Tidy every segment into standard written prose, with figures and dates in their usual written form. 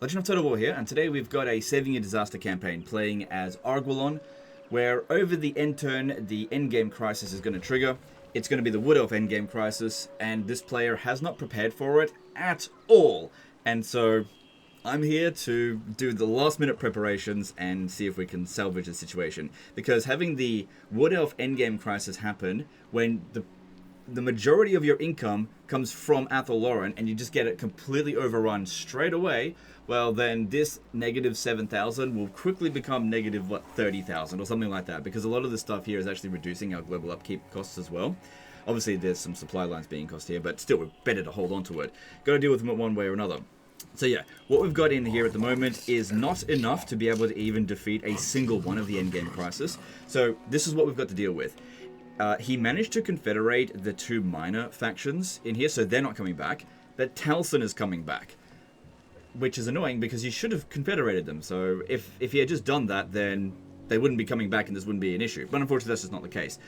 Legend of Total War here, and today we've got a Saving a Disaster campaign playing as Arguelon, where over the end turn, the endgame crisis is going to trigger. It's going to be the Wood Elf endgame crisis, and this player has not prepared for it at all. And so I'm here to do the last minute preparations and see if we can salvage the situation. Because having the Wood Elf endgame crisis happen when the majority of your income comes from Athel Lauren and you just get it completely overrun straight away, well then this negative 7,000 will quickly become negative 30,000 or something like that, because a lot of the stuff here is actually reducing our global upkeep costs as well. Obviously there's some supply lines being cost here, but still we're better to hold on to it. Got to deal with them one way or another. So yeah, what we've got in here at the moment is not enough to be able to even defeat a single one of the endgame crisis. So this is what we've got to deal with. He managed to confederate the two minor factions in here, so they're not coming back. But Taliesin is coming back, which is annoying because he should have confederated them. So if he had just done that, then they wouldn't be coming back and this wouldn't be an issue. But unfortunately, that's just not the case.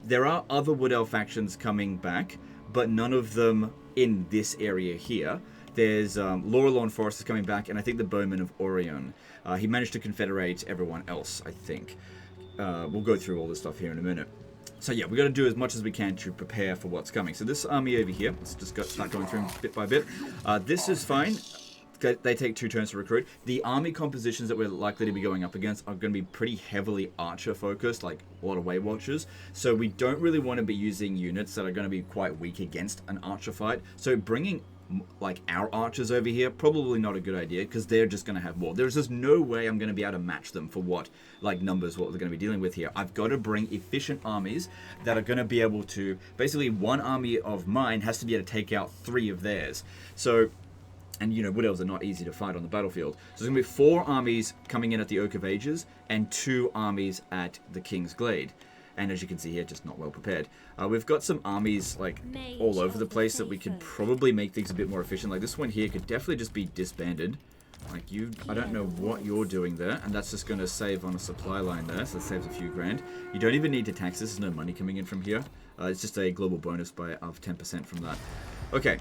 There are other Wood Elf factions coming back, but none of them in this area here. There's Laurelorn Forest is coming back, and I think the Bowmen of Orion. He managed to confederate everyone else, I think. We'll go through all this stuff here in a minute. So yeah, we got to do as much as we can to prepare for what's coming. So this army over here, let's just start going through them bit by bit. This is fine. They take 2 turns to recruit. The army compositions that we're likely to be going up against are going to be pretty heavily archer focused, like a lot of Weight Watchers. So we don't really want to be using units that are going to be quite weak against an archer fight. So bringing like our archers over here, probably not a good idea, because they're just going to have more. There's just no way I'm going to be able to match them for what numbers, what they're going to be dealing with here. I've got to bring efficient armies that are going to be able to, basically one army of mine has to be able to take out 3 of theirs. So, and you know, Wood Elves are not easy to fight on the battlefield. So there's going to be 4 armies coming in at the Oak of Ages and 2 armies at the King's Glade. And as you can see here, just not well prepared. We've got some armies like all over the place that we could probably make things a bit more efficient. Like this one here could definitely just be disbanded. Like you, I don't know what you're doing there, and that's just going to save on a supply line there, so that saves a few grand. You don't even need to tax this, there's no money coming in from here. It's just a global bonus of 10% from that. Okay.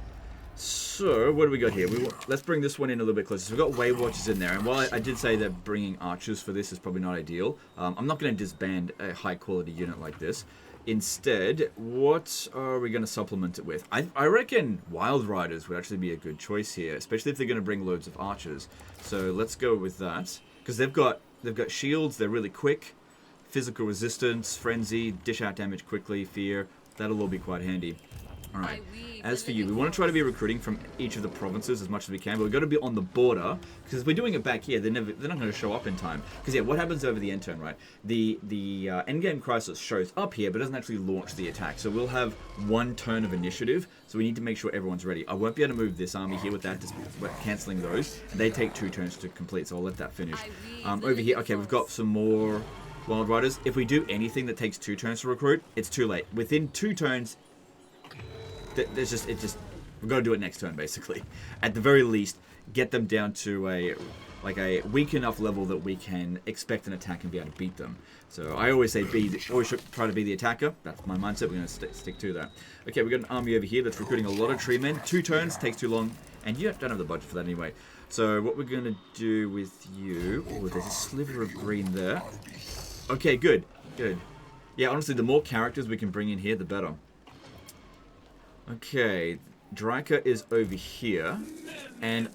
So, what do we got here? Let's bring this one in a little bit closer. So we've got Weight Watchers in there, and while I did say that bringing archers for this is probably not ideal, I'm not going to disband a high-quality unit like this. Instead, what are we going to supplement it with? I reckon Wild Riders would actually be a good choice here, especially if they're going to bring loads of archers. So let's go with that, because they've got shields, they're really quick, physical resistance, frenzy, dish out damage quickly, fear. That'll all be quite handy. Alright, as for you, we want to try to be recruiting from each of the provinces as much as we can, but we've got to be on the border, because if we're doing it back here, they're not going to show up in time. Because yeah, what happens over the end turn, right? The endgame crisis shows up here, but doesn't actually launch the attack. So we'll have 1 turn of initiative, so we need to make sure everyone's ready. I won't be able to move this army here without just cancelling those, and they take 2 turns to complete, so I'll let that finish. Over here, okay, we've got some more Wild Riders. If we do anything that takes 2 turns to recruit, it's too late. Within 2 turns, we've got to do it next turn, basically. At the very least, get them down to a weak enough level that we can expect an attack and be able to beat them. So I always say always should try to be the attacker. That's my mindset. We're going to stick to that. Okay, we've got an army over here that's recruiting a lot of tree men. 2 turns, takes too long, and you don't have the budget for that anyway. So what we're going to do with you... Oh, there's a sliver of green there. Okay, good. Yeah, honestly, the more characters we can bring in here, the better. Okay, Drika is over here, and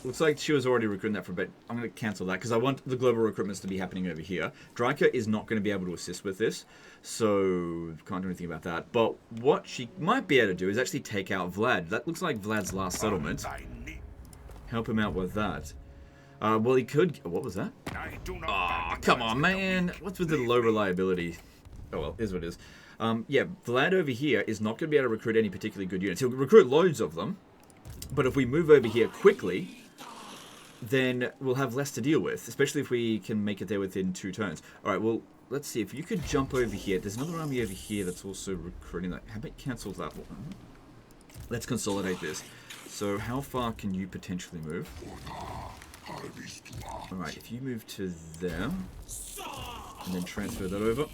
looks like she was already recruiting that for a bit. I'm going to cancel that, because I want the global recruitments to be happening over here. Drika is not going to be able to assist with this, so can't do anything about that. But what she might be able to do is actually take out Vlad. That looks like Vlad's last settlement. Help him out with that. Well, he could... What was that? Oh, come on, man. What's with the low reliability? Oh, well, is what it is. Yeah, Vlad over here is not going to be able to recruit any particularly good units. He'll recruit loads of them, but if we move over here quickly, then we'll have less to deal with, especially if we can make it there within 2 turns. Alright, well, let's see. If you could jump over here. There's another army over here that's also recruiting that. How about cancel that one? Let's consolidate this. So how far can you potentially move? Alright, if you move to there, and then transfer that over.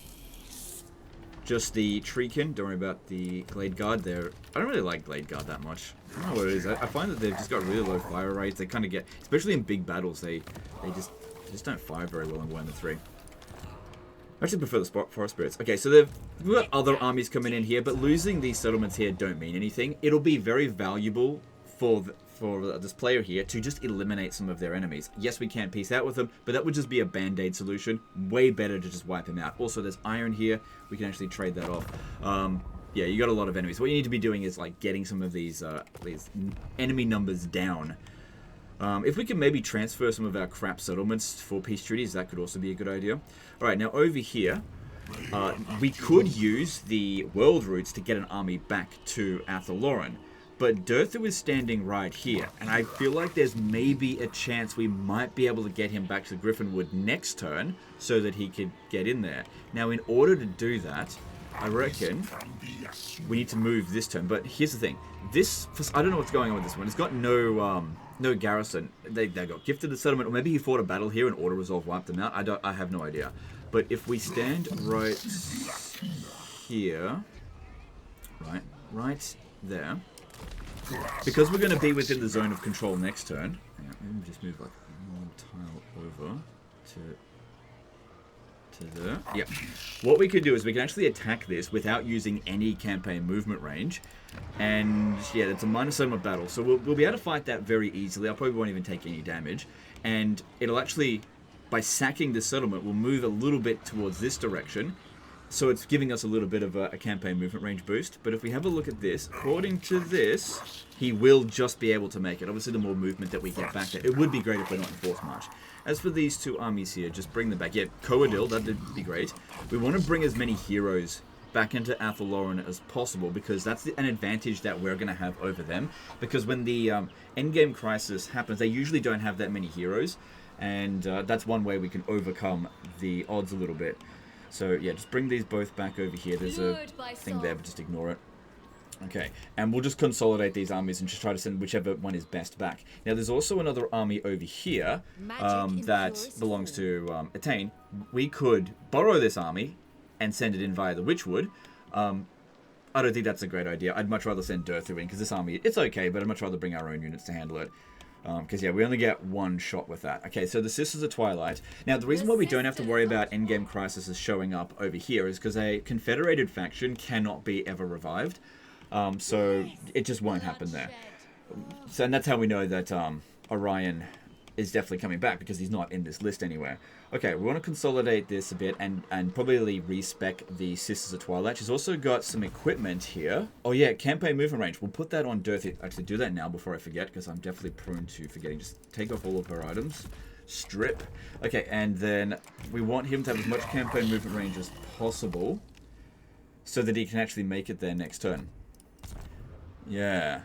just the Treekin. Don't worry about the Glade Guard. I don't really like Glade Guard that much. I don't know what it is. I find that they've just got really low fire rates. They kind of get, especially in big battles, they just don't fire very well in 1 to 3. I actually prefer the Forest Spirits. Okay, so we've got other armies coming in here, but losing these settlements here don't mean anything. It'll be very valuable for this player here to just eliminate some of their enemies. Yes, we can peace out with them, but that would just be a band-aid solution. Way better to just wipe him out. Also, there's iron here. We can actually trade that off. Yeah, you got a lot of enemies. What you need to be doing is like getting some of these enemy numbers down. If we can maybe transfer some of our crap settlements for peace treaties, that could also be a good idea. Alright, now over here, we could use the world routes to get an army back to Athalloran. But Durthu is standing right here, and I feel like there's maybe a chance we might be able to get him back to Griffinwood next turn so that he could get in there. Now, in order to do that, I reckon we need to move this turn. But here's the thing. I don't know what's going on with this one. It's got no garrison. They got gifted a settlement, or maybe he fought a battle here and auto-resolve wiped them out. I have no idea. But if we stand right here, right there, because we're going to be within the zone of control next turn. Hang on, let me just move like one tile over to there. Yep. What we could do is we can actually attack this without using any campaign movement range. And yeah, it's a minor settlement battle. So we'll be able to fight that very easily. I probably won't even take any damage. And it'll actually, by sacking this settlement, we'll move a little bit towards this direction. So it's giving us a little bit of a campaign movement range boost. But if we have a look at this, according to this, he will just be able to make it. Obviously, the more movement that we get back there, it would be great if we're not in force march. As for these two armies here, just bring them back. Yeah, Coadil, that'd be great. We want to bring as many heroes back into Athalloran as possible, because that's an advantage that we're going to have over them. Because when the endgame crisis happens, they usually don't have that many heroes. And that's one way we can overcome the odds a little bit. So yeah, just bring these both back over here. There's a thing there, but just ignore it. Okay, and we'll just consolidate these armies and just try to send whichever one is best back. Now, there's also another army over here that belongs to Attain. We could borrow this army and send it in via the Witchwood. I don't think that's a great idea. I'd much rather send Durthu in, because this army, it's okay, but I'd much rather bring our own units to handle it. Because, yeah, we only get one shot with that. Okay, so the Sisters of Twilight. Now, the reason why we don't have to worry about endgame crises showing up over here is because a confederated faction cannot be ever revived. So it just won't happen there. So, and that's how we know that Orion is definitely coming back, because he's not in this list anywhere. Okay, we want to consolidate this a bit and probably respec the Sisters of Twilight. She's also got some equipment here. Oh yeah, campaign movement range. We'll put that on Durthu. Actually, do that now before I forget, because I'm definitely prone to forgetting. Just take off all of her items. Strip. Okay, and then we want him to have as much campaign movement range as possible so that he can actually make it there next turn. Yeah.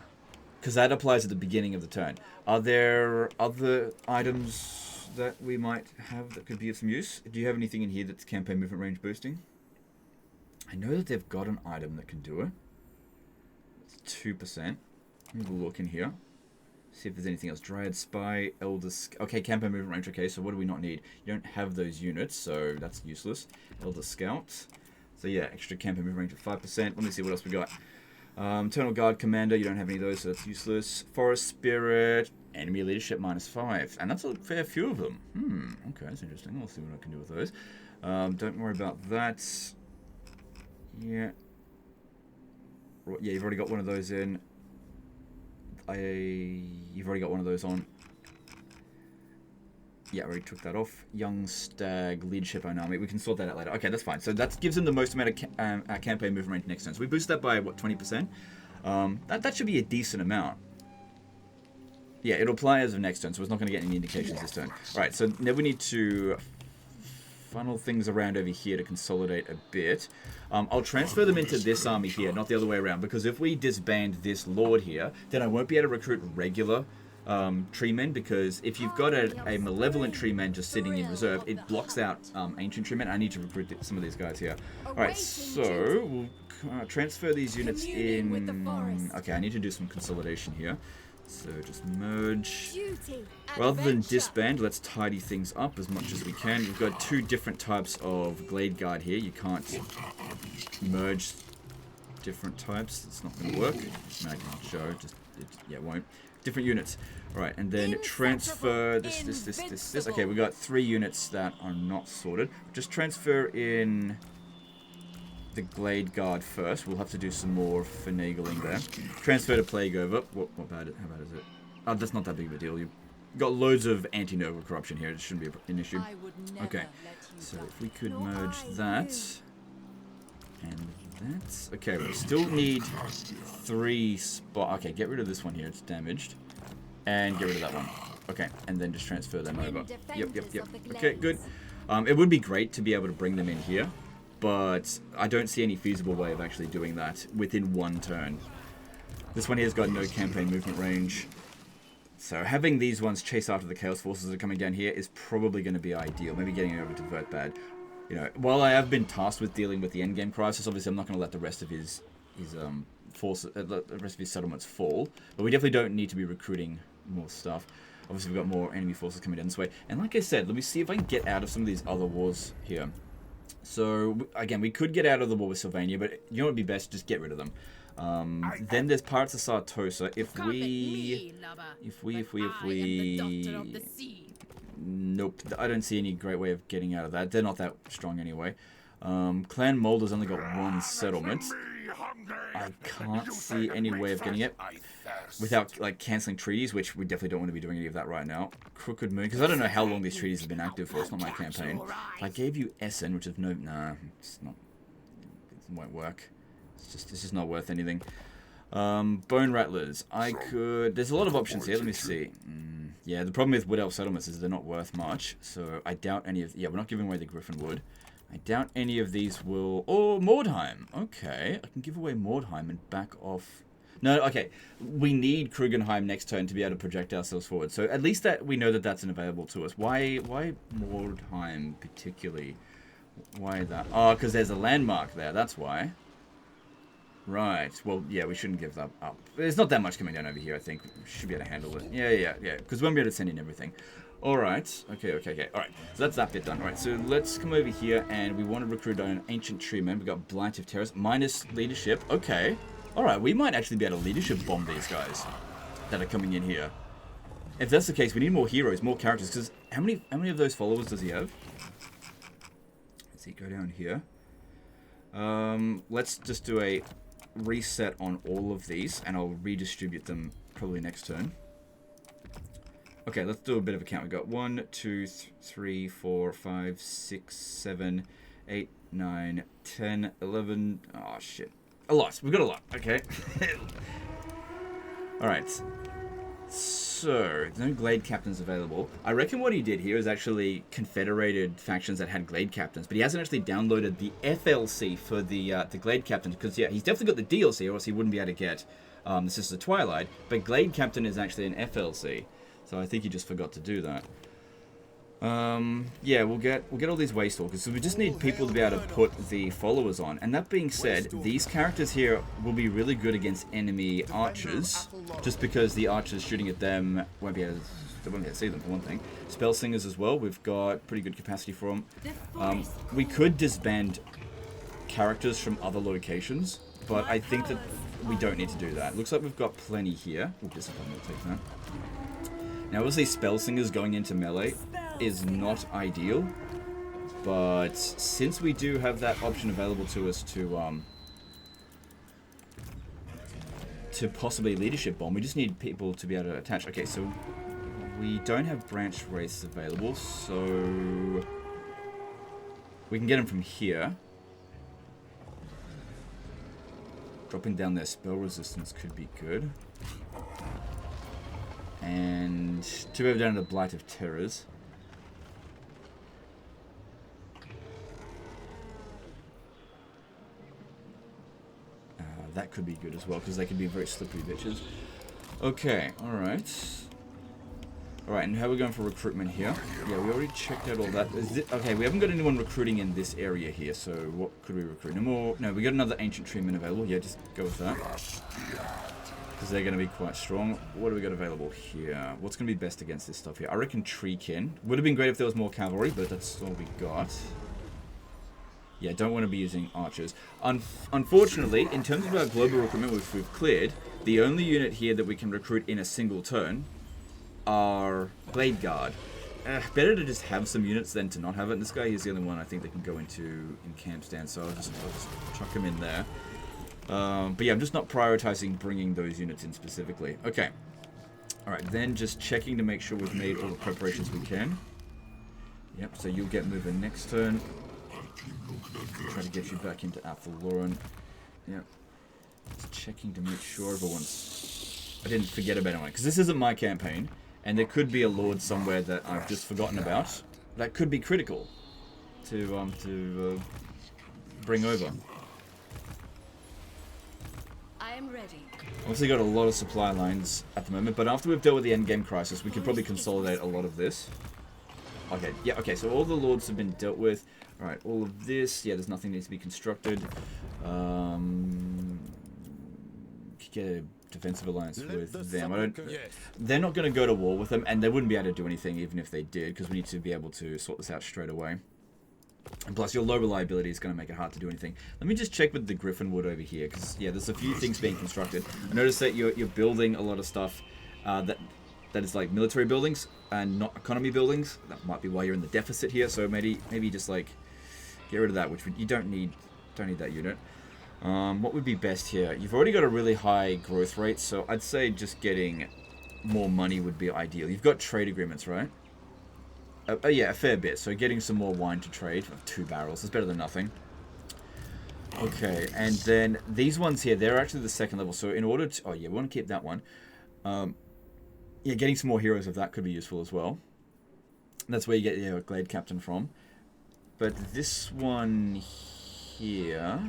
Because that applies at the beginning of the turn. Are there other items that we might have that could be of some use? Do you have anything in here that's campaign movement range boosting? I know that they've got an item that can do it. It's 2%. We'll look in here. See if there's anything else. Dryad Spy, Elder... Okay, campaign movement range. Okay, so what do we not need? You don't have those units, so that's useless. Elder Scout. So yeah, extra campaign movement range of 5%. Let me see what else we got. Eternal Guard Commander, you don't have any of those, so that's useless. Forest Spirit, enemy leadership -5. And that's a fair few of them. Okay, that's interesting. I'll see what I can do with those. Don't worry about that. Yeah. Yeah, you've already got one of those in. You've already got one of those on. Yeah, I already took that off. Young Stag, Leadership Own Army. We can sort that out later. Okay, that's fine. So that gives them the most amount of campaign movement range next turn. So we boost that by, what, 20%? That should be a decent amount. Yeah, it'll apply as of next turn, so it's not going to get any indications this turn. Alright, so now we need to funnel things around over here to consolidate a bit. I'll transfer them into this army here, not the other way around, because if we disband this Lord here, then I won't be able to recruit regular tree men, because if you've got a malevolent tree man just sitting in reserve, it blocks out ancient tree men. I need to recruit some of these guys here. Alright, so we'll transfer these units in. Okay, I need to do some consolidation here. So just merge. Rather than disband, let's tidy things up as much as we can. We've got two different types of Glade Guard here. You can't merge different types. It's not going to work. I can show. Yeah, it won't. Different units. Alright, and then transfer this. Okay, we got 3 units that are not sorted. Just transfer in the Glade Guard first. We'll have to do some more finagling there. Transfer to Plague Over. How bad is it? Oh, that's not that big of a deal. You've got loads of anti-Nova corruption here. It shouldn't be an issue. Okay, so if we could merge that and that. Okay, we still need 3 spots. Okay, get rid of this one here. It's damaged. And get rid of that one. Okay, and then just transfer them over. Yep. Okay, good. It would be great to be able to bring them in here, but I don't see any feasible way of actually doing that within 1 turn. This one here has got no campaign movement range. So having these ones chase after the Chaos Forces that are coming down here is probably going to be ideal. Maybe getting over to Vertbad. You know, while I have been tasked with dealing with the endgame crisis, obviously I'm not going to let the rest of his forces, the rest of his settlements fall. But we definitely don't need to be recruiting more stuff. Obviously we've got more enemy forces coming down this way. And like I said, let me see if I can get out of some of these other wars here. So again, we could get out of the war with Sylvania, but you know what would be best? Just get rid of them. Then there's Pirates of Sartosa. Nope, I don't see any great way of getting out of that. They're not that strong anyway. Clan Molders only got 1 settlement. I can't see any way of getting it without like cancelling treaties, which we definitely don't want to be doing any of that right now. Crooked Moon, because I don't know how long these treaties have been active for. It's not my campaign. I gave you Essen, which is it's not. It won't work. It's just not worth anything. Bone Rattlers. There's a lot of options here. Let me see. Yeah, the problem with Wood Elf settlements is they're not worth much. So I doubt any of... Yeah, we're not giving away the Griffin Wood. I doubt any of these will... Oh, Mordheim. Okay, I can give away Mordheim and back off... No, okay. We need Krugenheim next turn to be able to project ourselves forward. So at least that we know that that's available to us. Why Mordheim particularly? Why that? Oh, because there's a landmark there. That's why. Right. Well, yeah, we shouldn't give that up. There's not that much coming down over here, I think. We should be able to handle it. Yeah. Because we won't be able to send in everything. Alright. Okay. Alright. So that's that bit done. Alright, so let's come over here and we want to recruit an Ancient Treeman. We've got Blight of Terrors. Minus leadership. Okay. Alright, we might actually be able to leadership bomb these guys that are coming in here. If that's the case, we need more heroes, more characters. Because how many of those followers does he have? Let's see, go down here. Let's just do a reset on all of these, and I'll redistribute them probably next turn. Okay, let's do a bit of a count. We've got 1, 2, 3, 4, 5, 6, 7, 8, 9, 10, 11. Oh, shit. A lot. We've got a lot. Okay. Alright. So, there's no Glade Captains available. I reckon what he did here is actually confederated factions that had Glade Captains, but he hasn't actually downloaded the FLC for the Glade Captains, because, yeah, he's definitely got the DLC, or else he wouldn't be able to get the Sisters of Twilight, but Glade Captain is actually an FLC, so I think he just forgot to do that. Yeah, we'll get all these Waystalkers, so we just need people to be able to put the followers on. And that being said, these characters here will be really good against enemy archers, just because the archers shooting at them won't be able to see them, for one thing. Spell Singers as well, we've got pretty good capacity for them. We could disband characters from other locations, but I think that we don't need to do that. Looks like we've got plenty here. We'll discipline, we'll take that. Now, obviously, Spell Singers going into melee is not ideal, but since we do have that option available to us to possibly leadership bomb, we just need people to be able to attach. Okay, so we don't have branch races available, so we can get them from here. Dropping down their spell resistance could be good. And to move down to the Blight of Terrors. That could be good as well, because they could be very slippery bitches. Okay, alright. Alright, and how are we going for recruitment here? Yeah, we already checked out all that. Okay, we haven't got anyone recruiting in this area here, so what could we recruit? No more. No, we got another Ancient Treeman available. Yeah, just go with that. because they're going to be quite strong. What do we got available here? What's going to be best against this stuff here? I reckon Treekin. Would have been great if there was more cavalry, but that's all we got. Yeah, don't want to be using archers. Unfortunately, in terms of our global recruitment, which we've cleared, the only unit here that we can recruit in a single turn are Blade Guard. Better to just have some units than to not have it. And this guy is the only one I think that can go into in camp stand, so I'll just chuck him in there. But yeah, I'm just not prioritizing bringing those units in specifically. Okay. Alright, then just checking to make sure we've made all the preparations we can. Yep, so you'll get moving next turn. Try to get you back into Athalloran. Yep. Just checking to make sure everyone's... I didn't forget about anyone, because this isn't my campaign, and there could be a lord somewhere that I've just forgotten about. That could be critical to bring over. I am ready. Obviously got a lot of supply lines at the moment, but after we've dealt with the endgame crisis, we can probably consolidate a lot of this. Okay, yeah, okay, so all the lords have been dealt with. Alright, all of this, yeah, there's nothing needs to be constructed. Get a defensive alliance with them. They're not going to go to war with them, and they wouldn't be able to do anything even if they did, because we need to be able to sort this out straight away. And plus, your low reliability is going to make it hard to do anything. Let me just check with the Griffin Wood over here, because, yeah, there's a few things being constructed. I noticed that you're building a lot of stuff that is like military buildings and not economy buildings. That might be why you're in the deficit here, so maybe just, like, get rid of that, which you don't need that unit. What would be best here? You've already got a really high growth rate, so I'd say just getting more money would be ideal. You've got trade agreements, right? Yeah, a fair bit. So getting some more wine to trade. 2 barrels is better than nothing. Okay, and then these ones here, they're actually the second level. So in order to... Oh, yeah, we want to keep that one. Yeah, getting some more heroes of that could be useful as well. That's where you get your Glade Captain from. But this one here...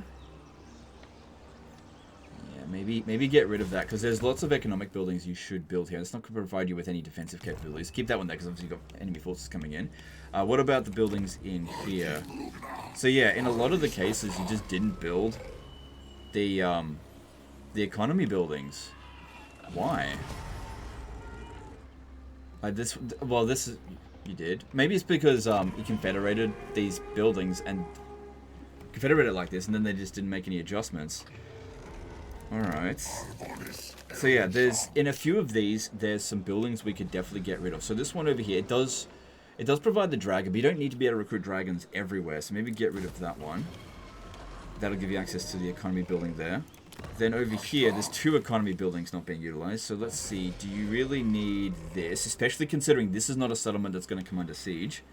Yeah, maybe get rid of that, because there's lots of economic buildings you should build here. It's not going to provide you with any defensive capabilities. Keep that one there, because obviously you've got enemy forces coming in. What about the buildings in here? So yeah, in a lot of the cases, you just didn't build the economy buildings. Why? This is... You did. Maybe it's because you confederated these buildings and confederated like this, and then they just didn't make any adjustments. Alright. So yeah, in a few of these, there's some buildings we could definitely get rid of. So this one over here, it does provide the dragon, but you don't need to be able to recruit dragons everywhere. So maybe get rid of that one. That'll give you access to the economy building there. Then over here, there's 2 economy buildings not being utilized. So let's see, do you really need this? Especially considering this is not a settlement that's going to come under siege.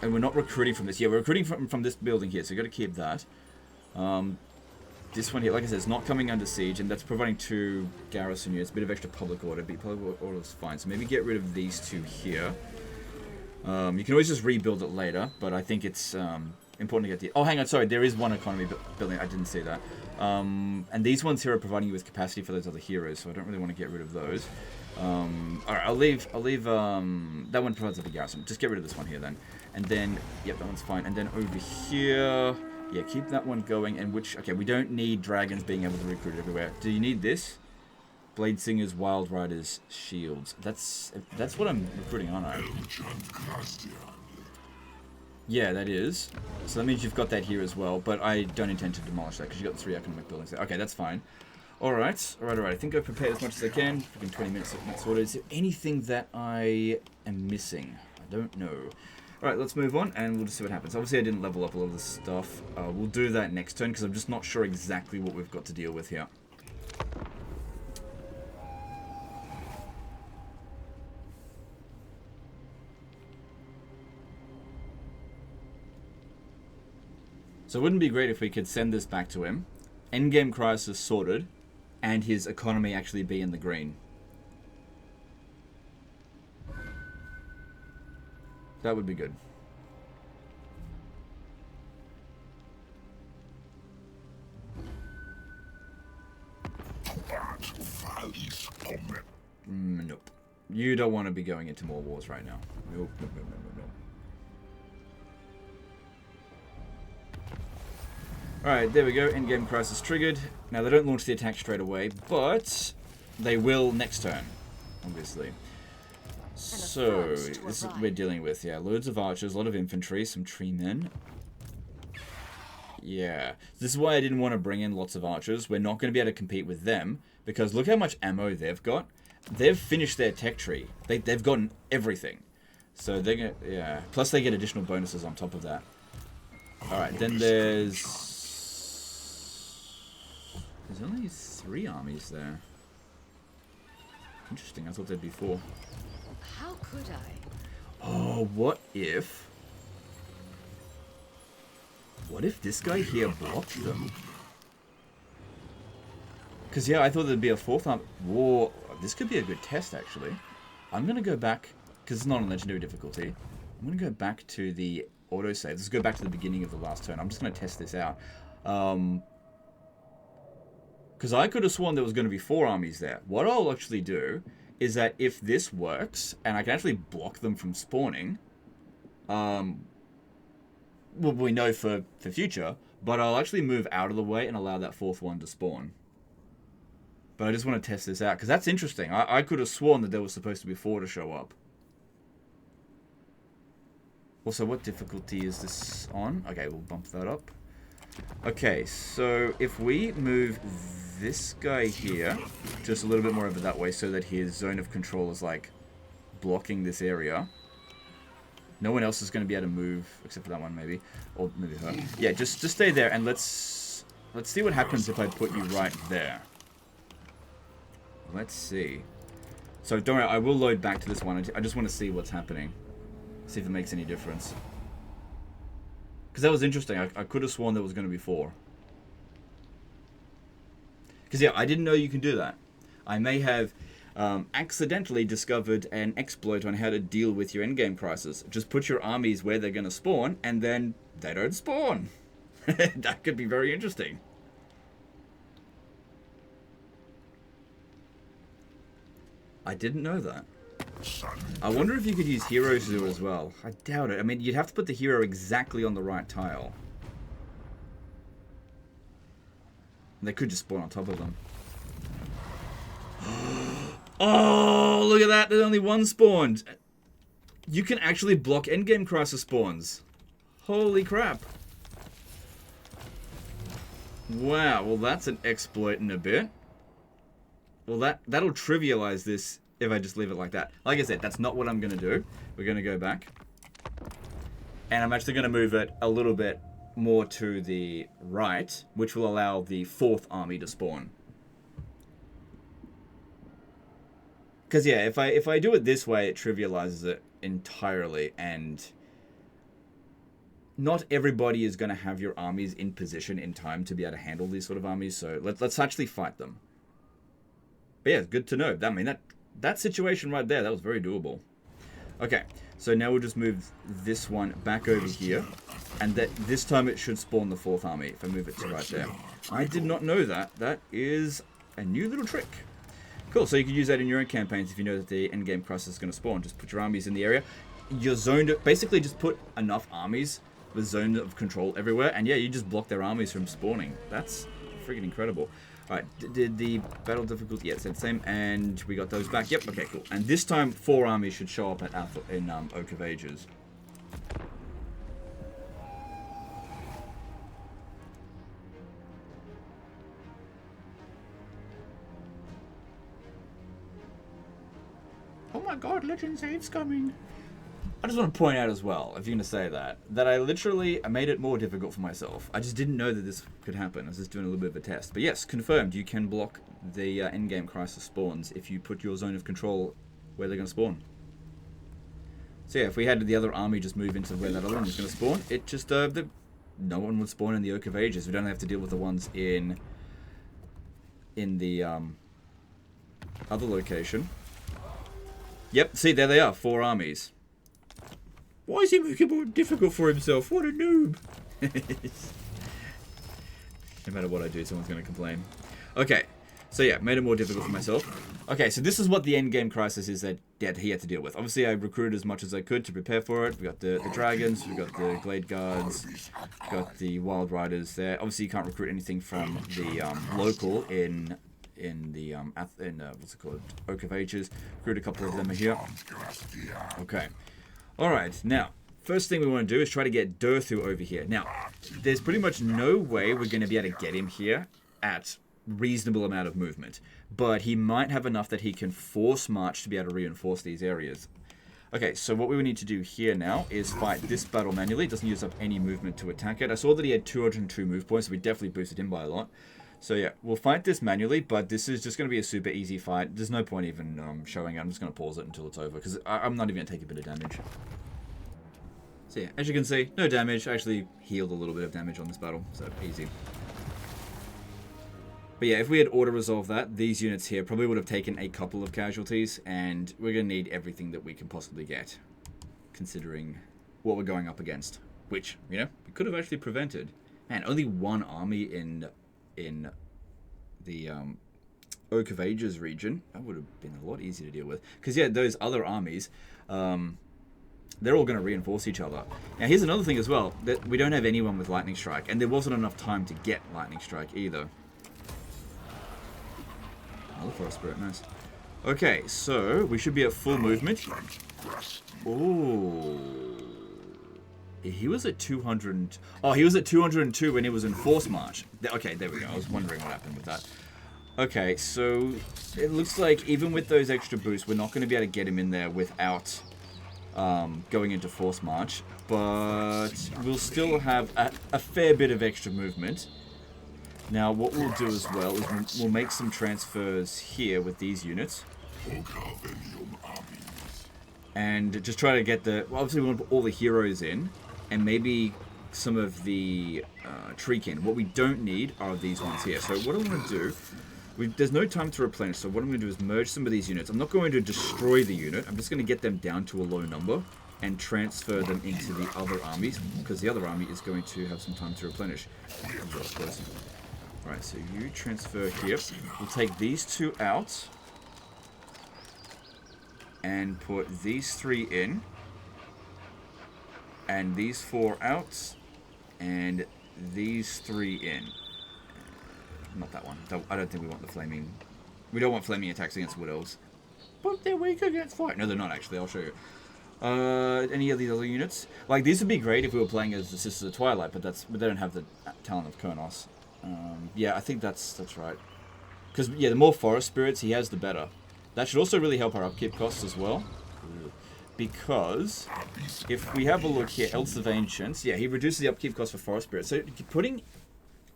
And we're not recruiting from this. Yeah, we're recruiting from this building here, so you've got to keep that. This one here, like I said, is not coming under siege, and that's providing 2 garrison units. A bit of extra public order. Public order is fine, so maybe get rid of these 2 here. You can always just rebuild it later, but I think it's... important to get the... Oh, hang on, sorry. There is one economy building. I didn't see that. And these ones here are providing you with capacity for those other heroes, so I don't really want to get rid of those. Alright, I'll leave... that one provides a big garrison. Just get rid of this one here, then. And then... Yep, that one's fine. And then over here... Yeah, keep that one going. And which... Okay, we don't need dragons being able to recruit everywhere. Do you need this? Blade Singers, Wild Riders, Shields. That's what I'm recruiting, aren't I? Yeah, that is. So that means you've got that here as well, but I don't intend to demolish that because you've got the 3 economic buildings there. Okay, that's fine. Alright. I think I've prepared as much as I can. Freaking 20 minutes of next order. Is there anything that I am missing? I don't know. Alright, let's move on and we'll just see what happens. Obviously, I didn't level up a lot of this stuff. We'll do that next turn because I'm just not sure exactly what we've got to deal with here. So it wouldn't be great if we could send this back to him, endgame crisis sorted, and his economy actually be in the green. That would be good. Nope. You don't want to be going into more wars right now. Nope. Alright, there we go. Endgame crisis triggered. Now, they don't launch the attack straight away, but they will next turn, obviously. So, this is what we're dealing with. Yeah, loads of archers, a lot of infantry, some tree men. Yeah. This is why I didn't want to bring in lots of archers. We're not going to be able to compete with them, because look how much ammo they've got. They've finished their tech tree. They've gotten everything. So they're going to... Yeah. Plus they get additional bonuses on top of that. Alright, then there's... There's only 3 armies there. Interesting, I thought there'd be 4. How could I? Oh, what if... What if this guy here blocked them? Because, yeah, I thought there'd be a 4th army. Whoa, this could be a good test, actually. I'm going to go back, because it's not on legendary difficulty. I'm going to go back to the autosave. Let's go back to the beginning of the last turn. I'm just going to test this out. Because I could have sworn there was going to be 4 armies there. What I'll actually do is that if this works, and I can actually block them from spawning, well, we know for future, but I'll actually move out of the way and allow that 4th one to spawn. But I just want to test this out, because that's interesting. I could have sworn that there was supposed to be 4 to show up. Also, what difficulty is this on? Okay, we'll bump that up. Okay, so if we move this guy here just a little bit more over that way so that his zone of control is like blocking this area. No one else is going to be able to move except for that one maybe, or maybe her. Yeah, just stay there and let's see what happens if I put you right there. Let's see. So don't worry, I will load back to this one. I just want to see what's happening. See if it makes any difference. Because that was interesting. I could have sworn there was going to be 4. Because, yeah, I didn't know you can do that. I may have accidentally discovered an exploit on how to deal with your endgame crisis. Just put your armies where they're going to spawn, and then they don't spawn. That could be very interesting. I didn't know that. I wonder if you could use heroes to do it as well. I doubt it. I mean, you'd have to put the hero exactly on the right tile. And they could just spawn on top of them. Oh, look at that. There's only 1 spawned. You can actually block endgame crisis spawns. Holy crap. Wow, well that's an exploit in a bit. Well, that'll trivialize this if I just leave it like that. Like I said, that's not what I'm going to do. We're going to go back. And I'm actually going to move it a little bit more to the right, which will allow the 4th army to spawn. Because, yeah, if I do it this way, it trivializes it entirely. And not everybody is going to have your armies in position in time to be able to handle these sort of armies. So let's actually fight them. But yeah, good to know. I mean, that situation right there, that was very doable. Okay, so now we'll just move this one back over here. And this time it should spawn the 4th army if I move it to right there. I did not know that. That is a new little trick. Cool, so you can use that in your own campaigns if you know that the endgame crisis is going to spawn. Just put your armies in the area. You're zoned... Basically, just put enough armies with zone of control everywhere. And yeah, you just block their armies from spawning. That's freaking incredible. Alright, did the battle difficulty... Yeah, it's the same. And we got those back. Yep, okay, cool. And this time, 4 armies should show up at Oak of Ages. Oh my god, Legend Save's coming. I just want to point out as well, if you're going to say that I made it more difficult for myself. I just didn't know that this could happen. I was just doing a little bit of a test. But yes, confirmed, you can block the endgame crisis spawns if you put your zone of control where they're going to spawn. So yeah, if we had the other army just move into where that other one was going to spawn, it just, no one would spawn in the Oak of Ages. We don't have to deal with the ones in the other location. Yep, see, there they are, 4 armies. Why is he making it more difficult for himself? What a noob. No matter what I do, someone's going to complain. Okay, So yeah, made it more difficult for myself. Okay, so this is what the end game crisis is that he had to deal with. Obviously, I recruited as much as I could to prepare for it. We got the dragons, we got the glade guards, got the wild riders there. Obviously, you can't recruit anything from the local in the what's it called, Oak of Ages. Recruit a couple of them here. Okay, all right. Now, first thing we want to do is try to get Durthu over here. Now, there's pretty much no way we're going to be able to get him here at reasonable amount of movement, but he might have enough that he can force march to be able to reinforce these areas. Okay, so what we would need to do here now is fight this battle manually. It doesn't use up any movement to attack it. I saw that he had 202 move points, so we definitely boosted him by a lot. So yeah, we'll fight this manually, but this is just going to be a super easy fight. There's no point even showing it. I'm just going to pause it until it's over, because I'm not even going to take a bit of damage. So yeah, as you can see, no damage. I actually healed a little bit of damage on this battle, so easy. But yeah, if we had auto-resolved that, these units here probably would have taken a couple of casualties, and we're going to need everything that we can possibly get, considering what we're going up against. Which, you know, we could have actually prevented. Man, only one army in the Oak of Ages region. That would have been a lot easier to deal with. Because, yeah, those other armies, they're all going to reinforce each other. Now, here's another thing as well, that we don't have anyone with Lightning Strike, and there wasn't enough time to get Lightning Strike either. Another Forest Spirit, nice. Okay, so we should be at full movement. Oh, he was at 200. Oh, he was at 202 when he was in Force March. Okay, there we go. I was wondering what happened with that. Okay, so it looks like even with those extra boosts, we're not going to be able to get him in there without going into Force March. But we'll still have a fair bit of extra movement. Now, what we'll do as well is we'll make some transfers here with these units. And just try to get the... Well, obviously, we want to put all the heroes in. And maybe some of the Treekin. What we don't need are these ones here. So what I'm going to do... There's no time to replenish. So what I'm going to do is merge some of these units. I'm not going to destroy the unit. I'm just going to get them down to a low number. And transfer them into the other armies. Because the other army is going to have some time to replenish. Alright, so you transfer here. We'll take these two out. And put these three in. And these four out. And these three in. Not that one. I don't think we want the flaming... We don't want flaming attacks against Wood Elves. But they're weak against fire. No, they're not actually. I'll show you. Any of these other units? Like, these would be great if we were playing as the Sisters of Twilight, but they don't have the talent of Kurnos. Yeah, I think that's right. Because, yeah, the more Forest Spirits he has, the better. That should also really help our upkeep costs as well. Because, if we have a look here, Elves of Ancients, yeah, he reduces the upkeep cost for Forest Spirits. So, putting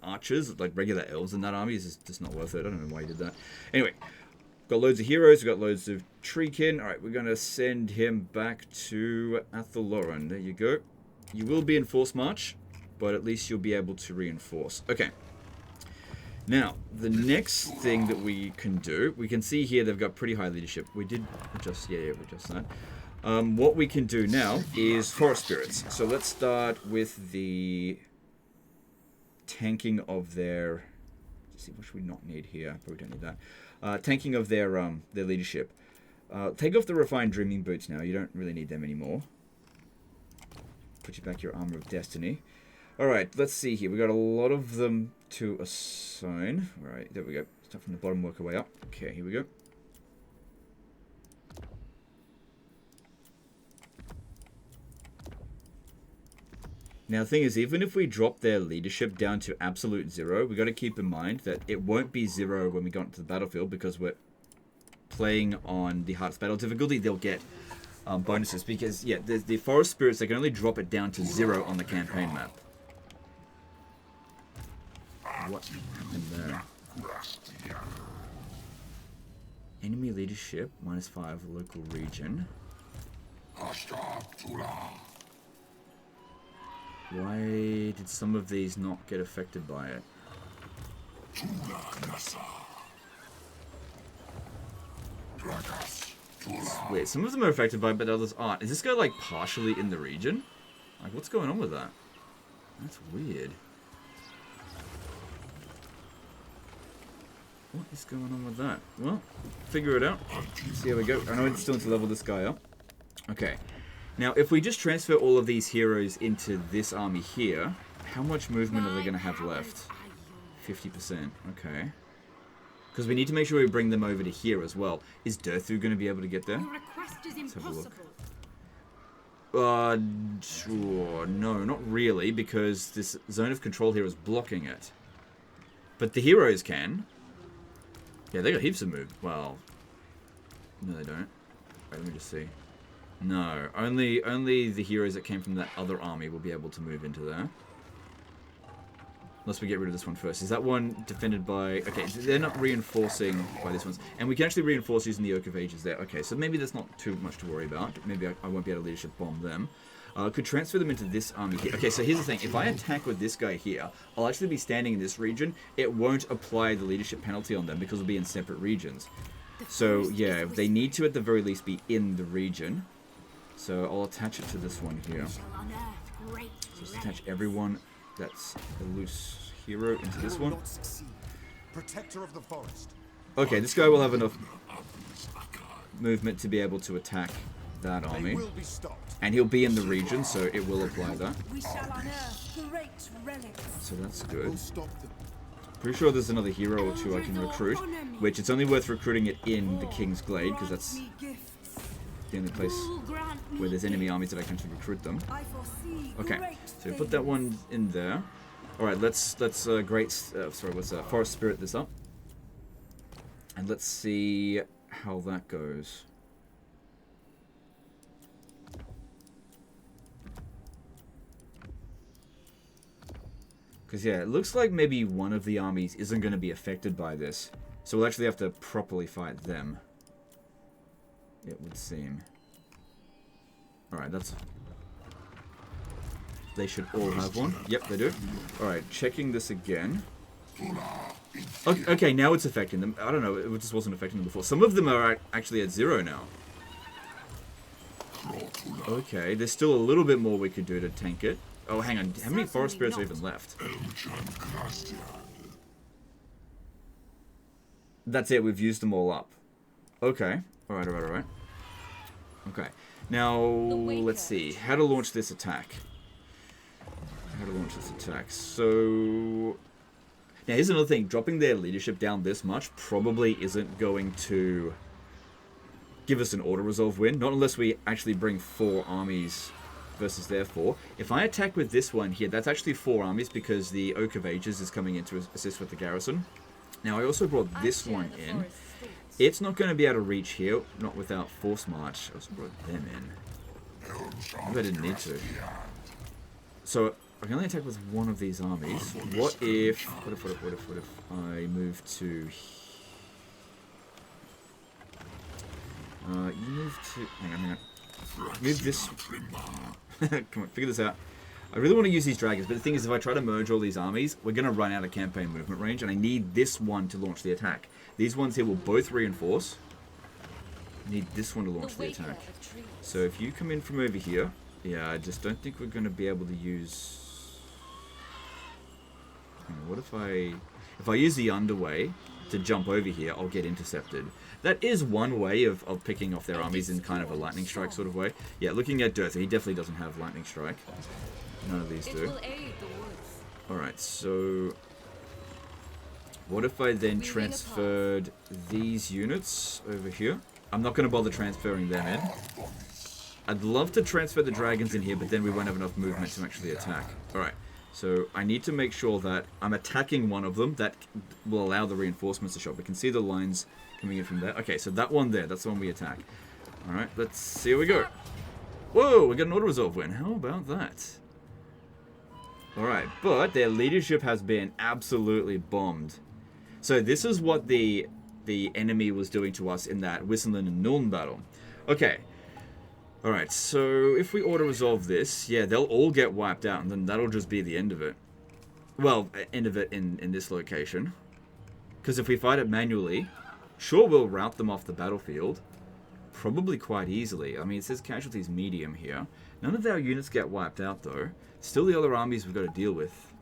archers, like regular elves in that army is just not worth it. I don't know why he did that. Anyway, got loads of heroes, we've got loads of Treekin. Alright, we're going to send him back to Athaloran. There you go. You will be in Force March, but at least you'll be able to reinforce. Okay. Now, the next thing that we can do, we can see here they've got pretty high leadership. We did adjust, yeah, we adjust that. What we can do now is Forest Spirits. So let's start with the tanking of their... Let's see, what should we not need here? Probably don't need that. Tanking of their leadership. Take off the Refined Dreaming Boots now. You don't really need them anymore. Put you back your Armor of Destiny. Alright, let's see here. We got a lot of them to assign. Alright, there we go. Start from the bottom, work our way up. Okay, here we go. Now, the thing is, even if we drop their leadership down to absolute 0, we got to keep in mind that it won't be 0 when we go into the battlefield, because we're playing on the hardest battle difficulty. They'll get bonuses, because, yeah, the Forest Spirits, they can only drop it down to 0 on the campaign map. What happened there? Enemy leadership, -5, local region. Why did some of these not get affected by it? Wait, some of them are affected by it, but others aren't. Is this guy, like, partially in the region? Like, what's going on with that? That's weird. What is going on with that? Well, figure it out. See how we go. I know it's still to level this guy up. Okay. Now, if we just transfer all of these heroes into this army here, how much movement are they going to have left? 50%. Okay. Because we need to make sure we bring them over to here as well. Is Durthu going to be able to get there? Let's have a look. No, not really, because this zone of control here is blocking it. But the heroes can. Yeah, they got heaps of move. Well, no, they don't. Wait, let me just see. No, only the heroes that came from that other army will be able to move into there. Unless we get rid of this one first. Is that one defended by... Okay, they're not reinforcing by this one. And we can actually reinforce using the Oak of Ages there. Okay, so maybe that's not too much to worry about. Maybe I won't be able to leadership bomb them. Could transfer them into this army here. Okay, so here's the thing. If I attack with this guy here, I'll actually be standing in this region. It won't apply the leadership penalty on them because we'll be in separate regions. So, yeah, they need to at the very least be in the region. So I'll attach it to this one here. So just attach everyone that's a loose hero into this one. Protector of the forest. Okay, this guy will have enough movement to be able to attack that army. And he'll be in the region, so it will apply that. So that's good. Pretty sure there's another hero or two I can recruit, which it's only worth recruiting it in the King's Glade, because that's the only place where there's enemy armies that I can recruit them. Okay, so put that one in there. All right, let's Forest Spirit this up, and let's see how that goes. Because yeah, it looks like maybe one of the armies isn't going to be affected by this, so we'll actually have to properly fight them. It would seem. Alright, that's... They should all have one. Yep, they do. Alright, checking this again. Okay, now it's affecting them. I don't know, it just wasn't affecting them before. Some of them are actually at 0 now. Okay, there's still a little bit more we could do to tank it. Oh, hang on. How many Forest Spirits are even left? That's it, we've used them all up. Okay. Alright. Okay. Now, let's see. How to launch this attack. So... Now, here's another thing. Dropping their leadership down this much probably isn't going to give us an auto-resolve win. Not unless we actually bring 4 armies versus their 4. If I attack with this one here, that's actually 4 armies because the Oak of Ages is coming in to assist with the garrison. Now, I also brought this one in. It's not going to be able to reach here, not without Force March. I also brought them in. Maybe I didn't need to. So, I can only attack with one of these armies. What if I move to... you move to... Hang on. Move this... Come on, figure this out. I really want to use these dragons, but the thing is, if I try to merge all these armies, we're going to run out of campaign movement range, and I need this one to launch the attack. These ones here will both reinforce. I need this one to launch the attack. So if you come in from over here, yeah, I just don't think we're going to be able to use... What if I use the underway to jump over here, I'll get intercepted. That is one way of picking off their armies in kind of a lightning strike sort of way. Yeah, looking at Durthu, he definitely doesn't have lightning strike. None of these do. Alright, so... What if I then transferred these units over here? I'm not going to bother transferring them in. I'd love to transfer the dragons in here, but then we won't have enough movement to actually attack. Alright, so I need to make sure that I'm attacking one of them. That will allow the reinforcements to show up. We can see the lines coming in from there. Okay, so that one there, that's the one we attack. Alright, let's see how we go. Whoa, we got an auto-resolve win. How about that? Alright, but their leadership has been absolutely bombed. So this is what the enemy was doing to us in that Wissenland and Nuln battle. Okay. Alright, so if we auto-resolve this, yeah, they'll all get wiped out, and then that'll just be the end of it. Well, end of it in this location. Because if we fight it manually, sure, we'll rout them off the battlefield. Probably quite easily. I mean, it says casualties medium here. None of our units get wiped out, though. Still the other armies we've got to deal with.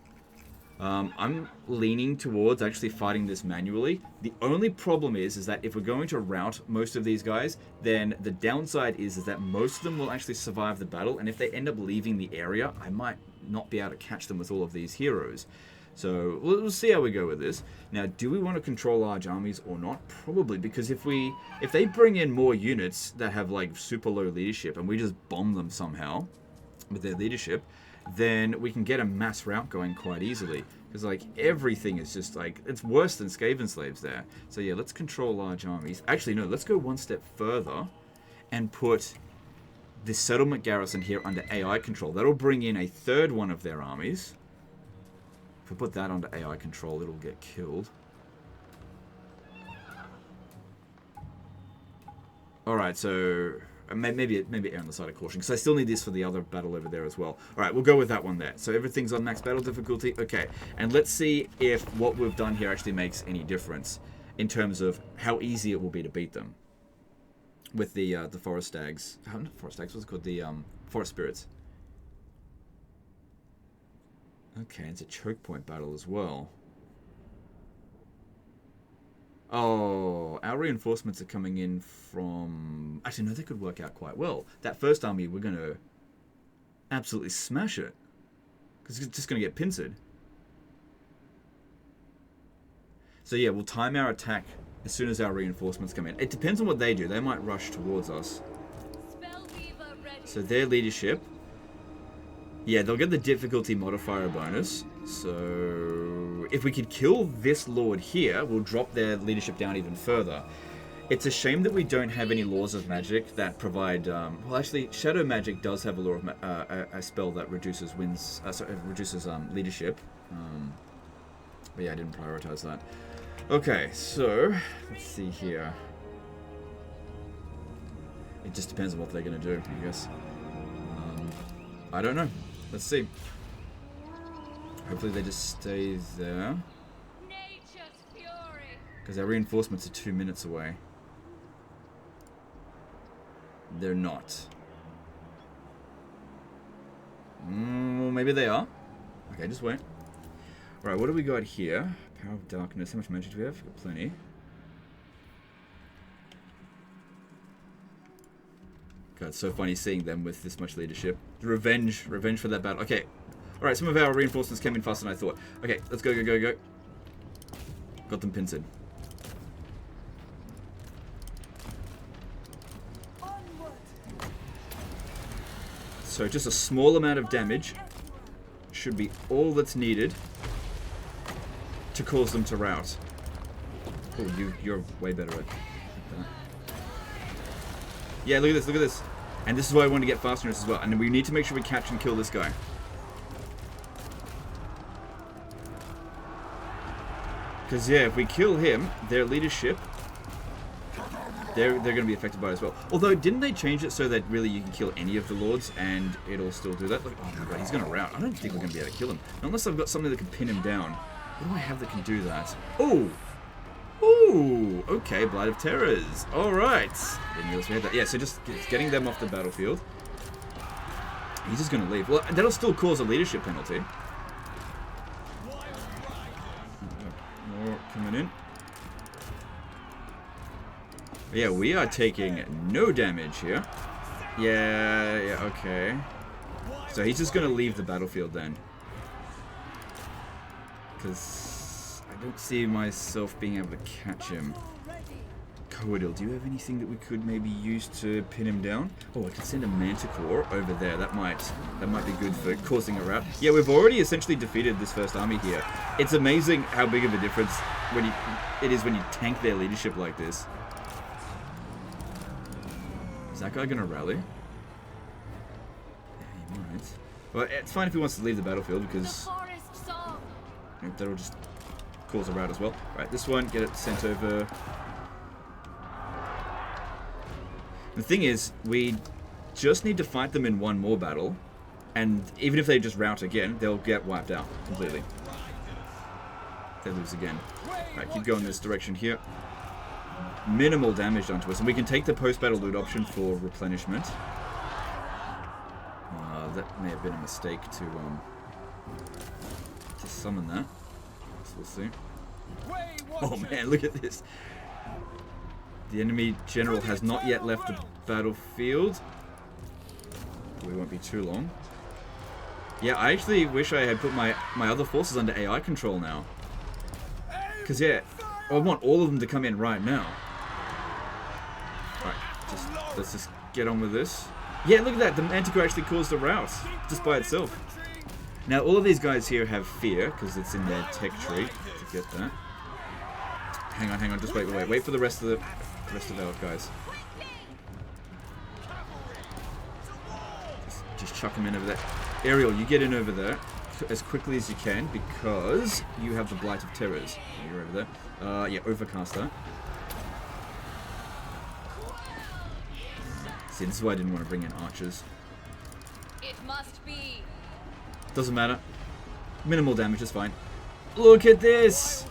I'm leaning towards actually fighting this manually. The only problem is that if we're going to rout most of these guys, then the downside is that most of them will actually survive the battle, and if they end up leaving the area, I might not be able to catch them with all of these heroes. So we'll see how we go with this. Now, do we want to control large armies or not? Probably, because if they bring in more units that have like super low leadership and we just bomb them somehow with their leadership, then we can get a mass rout going quite easily. Because like everything is just like, it's worse than Skaven slaves there. So yeah, let's control large armies. Actually, no, let's go one step further and put this settlement garrison here under AI control. That'll bring in a third one of their armies. If we put that under AI control, it'll get killed. Alright, so maybe err on the side of caution, because I still need this for the other battle over there as well. Alright, we'll go with that one there. So everything's on max battle difficulty. Okay, and let's see if what we've done here actually makes any difference in terms of how easy it will be to beat them. With the forest stags. Not forest stags, what's it called? The forest spirits. Okay, it's a choke point battle as well. Oh, our reinforcements are coming in from... Actually, no, they could work out quite well. That first army, we're going to absolutely smash it. Because it's just going to get pincered. So yeah, we'll time our attack as soon as our reinforcements come in. It depends on what they do. They might rush towards us. So their leadership... Yeah, they'll get the difficulty modifier bonus. So if we could kill this lord here, we'll drop their leadership down even further. It's a shame that we don't have any laws of magic that provide... well, actually, shadow magic does have a law of a spell that reduces leadership. But yeah, I didn't prioritize that. Okay, so let's see here. It just depends on what they're going to do, I guess. I don't know. Let's see. Hopefully they just stay there. Because our reinforcements are 2 minutes away. They're not. Well, maybe they are. Okay, just wait. Alright, what do we got here? Power of Darkness. How much magic do we have? Got plenty. God, it's so funny seeing them with this much leadership. Revenge for that battle. Okay. Alright, some of our reinforcements came in faster than I thought. Okay, let's go. Got them pincered. So just a small amount of damage should be all that's needed to cause them to rout. Oh, you're way better at that. Yeah, look at this. And this is why I want to get faster as well. And we need to make sure we catch and kill this guy. Because, yeah, if we kill him, their leadership, they're going to be affected by it as well. Although, didn't they change it so that really you can kill any of the lords and it'll still do that? Look, oh my god, he's going to rout. I don't think we're going to be able to kill him. Not unless I've got something that can pin him down. What do I have that can do that? Oh! Ooh, okay, Blight of Terrors. Alright. Didn't realize we had that. Yeah, so just getting them off the battlefield. He's just going to leave. Well, that'll still cause a leadership penalty. More coming in. But yeah, we are taking no damage here. Yeah, okay. So he's just going to leave the battlefield then. Because... I don't see myself being able to catch him. Coadil, do you have anything that we could maybe use to pin him down? Oh, I could send a Manticore over there. That might be good for causing a rout. Yeah, we've already essentially defeated this first army here. It's amazing how big of a difference it is when you tank their leadership like this. Is that guy gonna rally? Yeah, he might. Well, it's fine if he wants to leave the battlefield because that'll just cause a rout as well. Right, this one, get it sent over. The thing is, we just need to fight them in one more battle, and even if they just rout again, they'll get wiped out completely. They lose again. Right, keep going this direction here. Minimal damage done to us, and we can take the post-battle loot option for replenishment. That may have been a mistake to summon that. So we'll see. Oh man, look at this. The enemy general has not yet left the battlefield. We won't be too long. Yeah, I actually wish I had put my other forces under AI control now. Because, yeah, I want all of them to come in right now. Right, let's just get on with this. Yeah, look at that. The Manticore actually caused the rout just by itself. Now, all of these guys here have fear, because it's in their tech tree to get that. Hang on, just wait for the rest of our guys. Just chuck them in over there. Ariel, you get in over there as quickly as you can, because you have the Blight of Terrors. You're over there. Yeah, overcast that. See, this is why I didn't want to bring in archers. It must be. Doesn't matter. Minimal damage is fine. Look at this!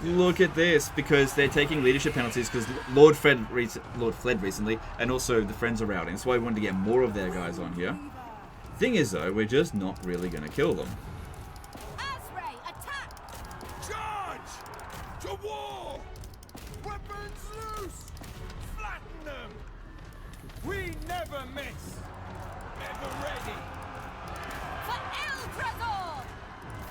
Look at this, because they're taking leadership penalties because Lord fled recently, and also the friends are routing. That's why we wanted to get more of their guys on here. Thing is, though, we're just not really going to kill them. Asray, attack! Charge! To war! Weapons loose! Flatten them! We never miss! Ever ready! For Eldrathor!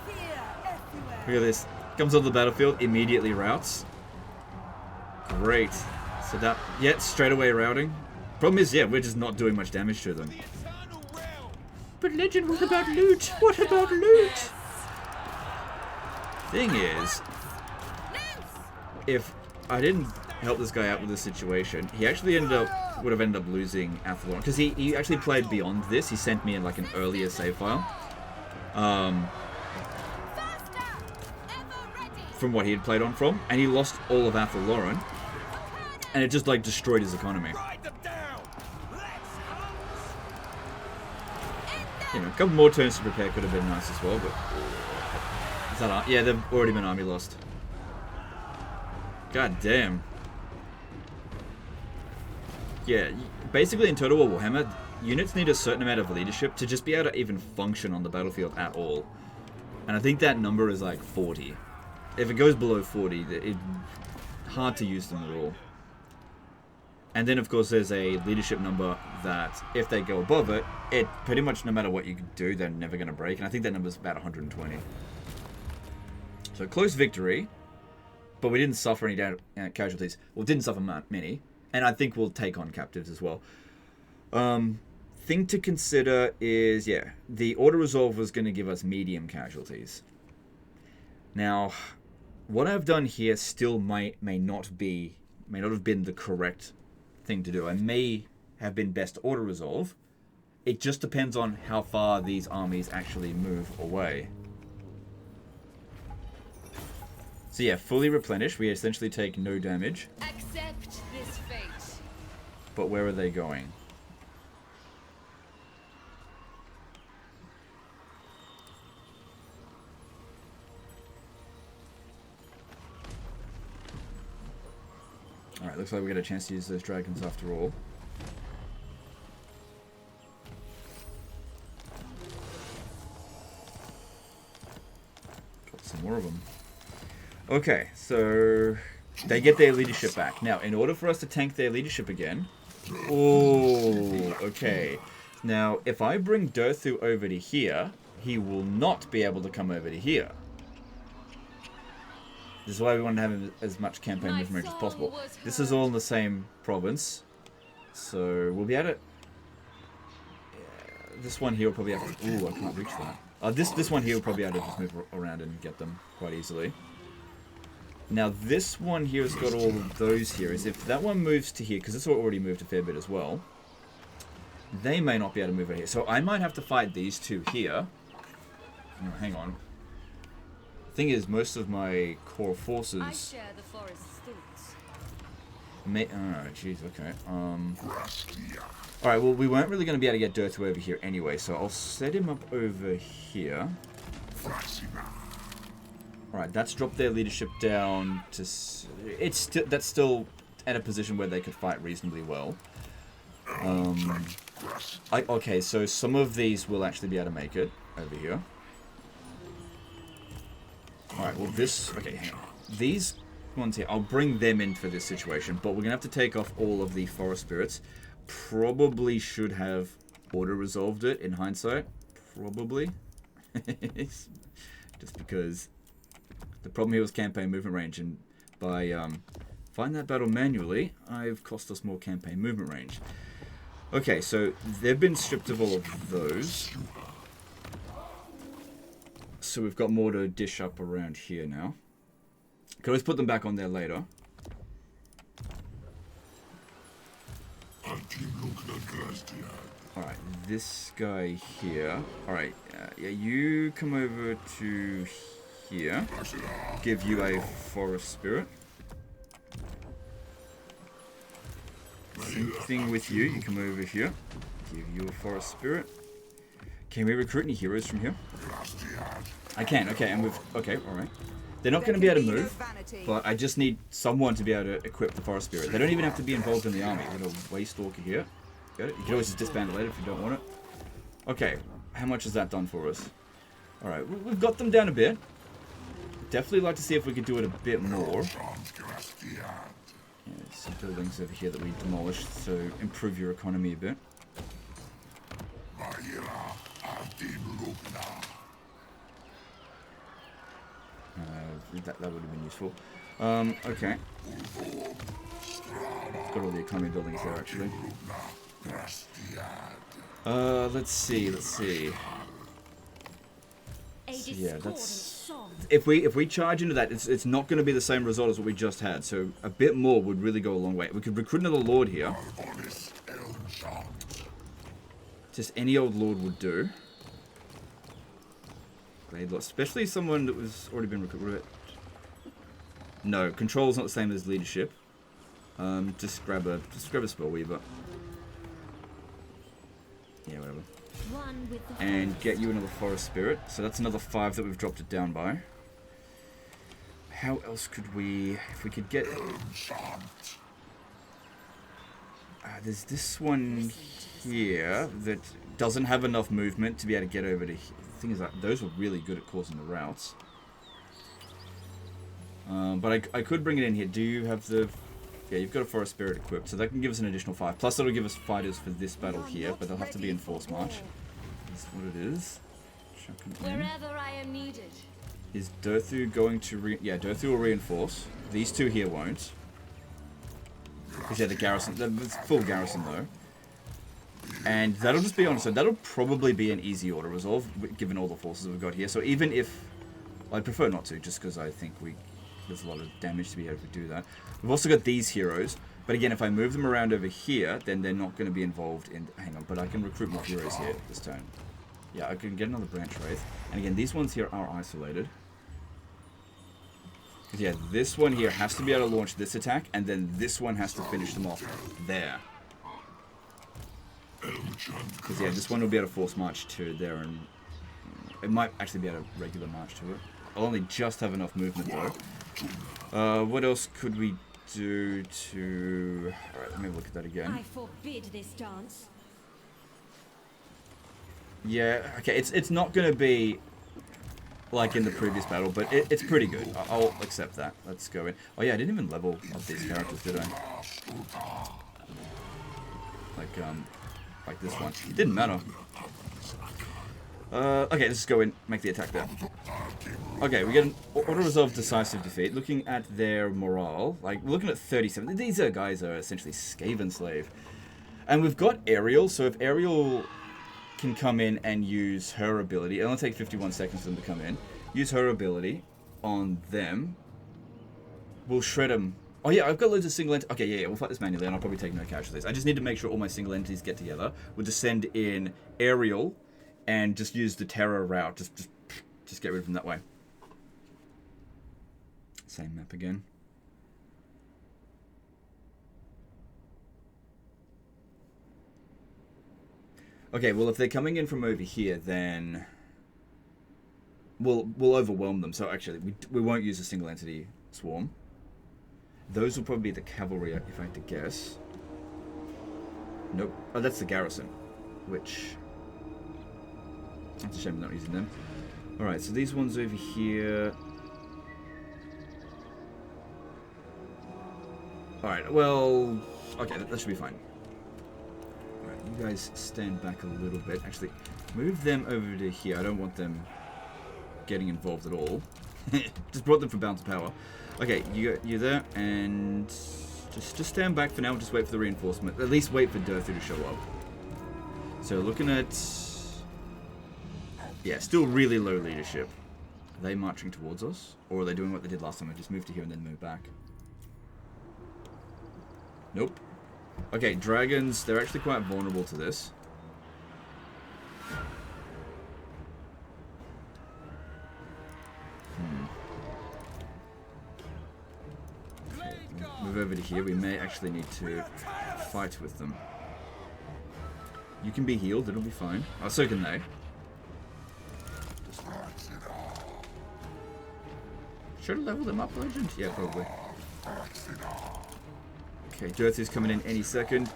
Fear everywhere! Look at this. Comes onto the battlefield, immediately routes. Great. So that, yeah, straight away routing. Problem is, yeah, we're just not doing much damage to them. But Legend, what about loot? What about loot? Thing is, if I didn't help this guy out with this situation, he actually would have ended up losing Athlon. Because he actually played beyond this. He sent me in like an earlier save file. From what he had played on from, and he lost all of Athlon, and it just like destroyed his economy. You know, a couple more turns to prepare could have been nice as well, but is that yeah, they've already been army lost. God damn. Yeah, basically in Total War Warhammer, units need a certain amount of leadership to just be able to even function on the battlefield at all, and I think that number is like 40. If it goes below 40, it's hard to use them at all. And then, of course, there's a leadership number that, if they go above it, it pretty much, no matter what you do, they're never going to break. And I think that number's about 120. So, close victory. But we didn't suffer any casualties. Well, didn't suffer many. And I think we'll take on captives as well. Thing to consider is, yeah, the auto-resolve was going to give us medium casualties. Now, what I've done here still may not have been the correct thing to do. I may have been best to auto-resolve. It just depends on how far these armies actually move away. So yeah, fully replenished. We essentially take no damage. Accept this fate. But where are they going? Alright, looks like we get a chance to use those dragons after all. Got some more of them. Okay, so they get their leadership back. Now, in order for us to tank their leadership again... Oh, okay. Now, if I bring Durthu over to here, he will not be able to come over to here. This is why we want to have as much campaign movement as possible. This is all in the same province, so we'll be able to... Yeah, this one here will probably have to... Ooh, I can't reach that. This one here will probably be able to just move around and get them quite easily. Now this one here has got all of those here. Is if that one moves to here, because this already moved a fair bit as well, they may not be able to move over here. So I might have to fight these two here. Oh, hang on. Thing is, most of my core forces... I share the forest's thoughts. Oh, jeez, okay. Alright, well, we weren't really going to be able to get Durthu over here anyway, so I'll set him up over here. Alright, that's dropped their leadership down to... That's still at a position where they could fight reasonably well. Okay, so some of these will actually be able to make it over here. Alright, well this... Okay, hang on. These ones here, I'll bring them in for this situation, but we're going to have to take off all of the forest spirits. Probably should have auto-resolved it in hindsight. Probably. Just because the problem here was campaign movement range, and by fighting that battle manually, I've cost us more campaign movement range. Okay, so they've been stripped of all of those. So we've got more to dish up around here now. Can always put them back on there later. Alright, this guy here. Alright, yeah, you come over to here. Give you a forest spirit. Same thing with you. You come over here. Give you a forest spirit. Can we recruit any heroes from here? I can. Okay, and we've... Okay, alright. They're not going to be able to move, but I just need someone to be able to equip the forest spirit. They don't even have to be involved in the army. We've got a waste stalker here. Got it? You can always just disband it later if you don't want it. Okay, how much has that done for us? Alright, we've got them down a bit. Definitely like to see if we could do it a bit more. Yeah, there's some buildings over here that we demolished, so improve your economy a bit. That would have been useful. Okay. Got all the economy buildings there, actually. Let's see. So, yeah, that's... If we charge into that, it's not going to be the same result as what we just had. So a bit more would really go a long way. We could recruit another lord here. Just any old lord would do. Especially someone that was already been recruited. No, control is not the same as leadership. Just grab a spell weaver. Yeah, whatever. And get you another forest spirit. So that's another 5 that we've dropped it down by. How else could we... If we could get... there's this one here that doesn't have enough movement to be able to get over to... The thing is that those were really good at causing the routes. But I could bring it in here. Do you have the... Yeah, you've got a forest spirit equipped, so that can give us an additional 5. Plus it'll give us fighters for this battle here, but they'll have to be in force march. That's what it is. Wherever I am needed. Is Dothu going to yeah, Dothu will reinforce. These two here won't. Because yeah, the garrison, the full garrison though. And that'll just be on, so that'll probably be an easy auto resolve, given all the forces we've got here. So even if, I'd prefer not to, just because I think there's a lot of damage to be able to do that. We've also got these heroes, but again, if I move them around over here, then they're not going to be involved in, hang on, but I can recruit more heroes here this turn. Yeah, I can get another branch wraith. And again, these ones here are isolated. Because yeah, this one here has to be able to launch this attack, and then this one has to finish them off there. Because yeah, this one will be able to force march to there, and it might actually be able to regular march to it. I'll only just have enough movement though. What else could we do to... Alright, let me look at that again. I forbid this dance. Yeah, okay, it's not going to be like in the previous battle, but it's pretty good. I'll accept that. Let's go in. Oh yeah, I didn't even level up these characters, did I? Like this one. It didn't matter. Okay, let's just go in, make the attack there. Okay, we get an auto-resolve decisive defeat. Looking at their morale, like, we're looking at 37. These guys are essentially Skaven Slave. And we've got Ariel, so if Ariel can come in and use her ability, it'll only take 51 seconds for them to come in. Use her ability on them. We'll shred them. Oh yeah, I've got loads of single entities. Okay, yeah, we'll fight this manually, and I'll probably take no casualties. I just need to make sure all my single entities get together. We'll just send in Ariel, and just use the terror route. Just get rid of them that way. Same map again. Okay, well if they're coming in from over here, then we'll overwhelm them. So actually, we won't use a single entity swarm. Those will probably be the cavalry, if I had to guess. Nope. Oh, that's the garrison, which... That's a shame I'm not using them. Alright, so these ones over here... Alright, well... Okay, that should be fine. Alright, you guys stand back a little bit. Actually, move them over to here. I don't want them getting involved at all. Just brought them from bounce power. Okay, you there, and just stand back for now. Just wait for the reinforcement. At least wait for Durthu to show up. So looking at... Yeah, still really low leadership. Are they marching towards us? Or are they doing what they did last time and just move to here and then move back? Nope. Okay, dragons, they're actually quite vulnerable to this. Okay, we'll move over to here. We may actually need to fight with them. You can be healed, it'll be fine. Oh, so can they. Should I level them up, Legend? Yeah, probably. Okay, Durthu's coming in any second.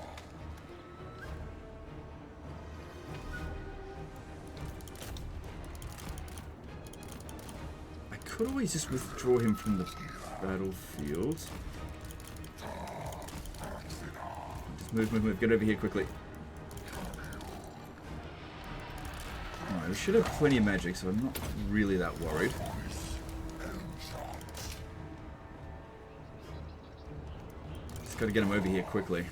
I could always just withdraw him from the battlefield. Just move. Get over here quickly. Alright, we should have plenty of magic, so I'm not really that worried. Just gotta get him over here quickly.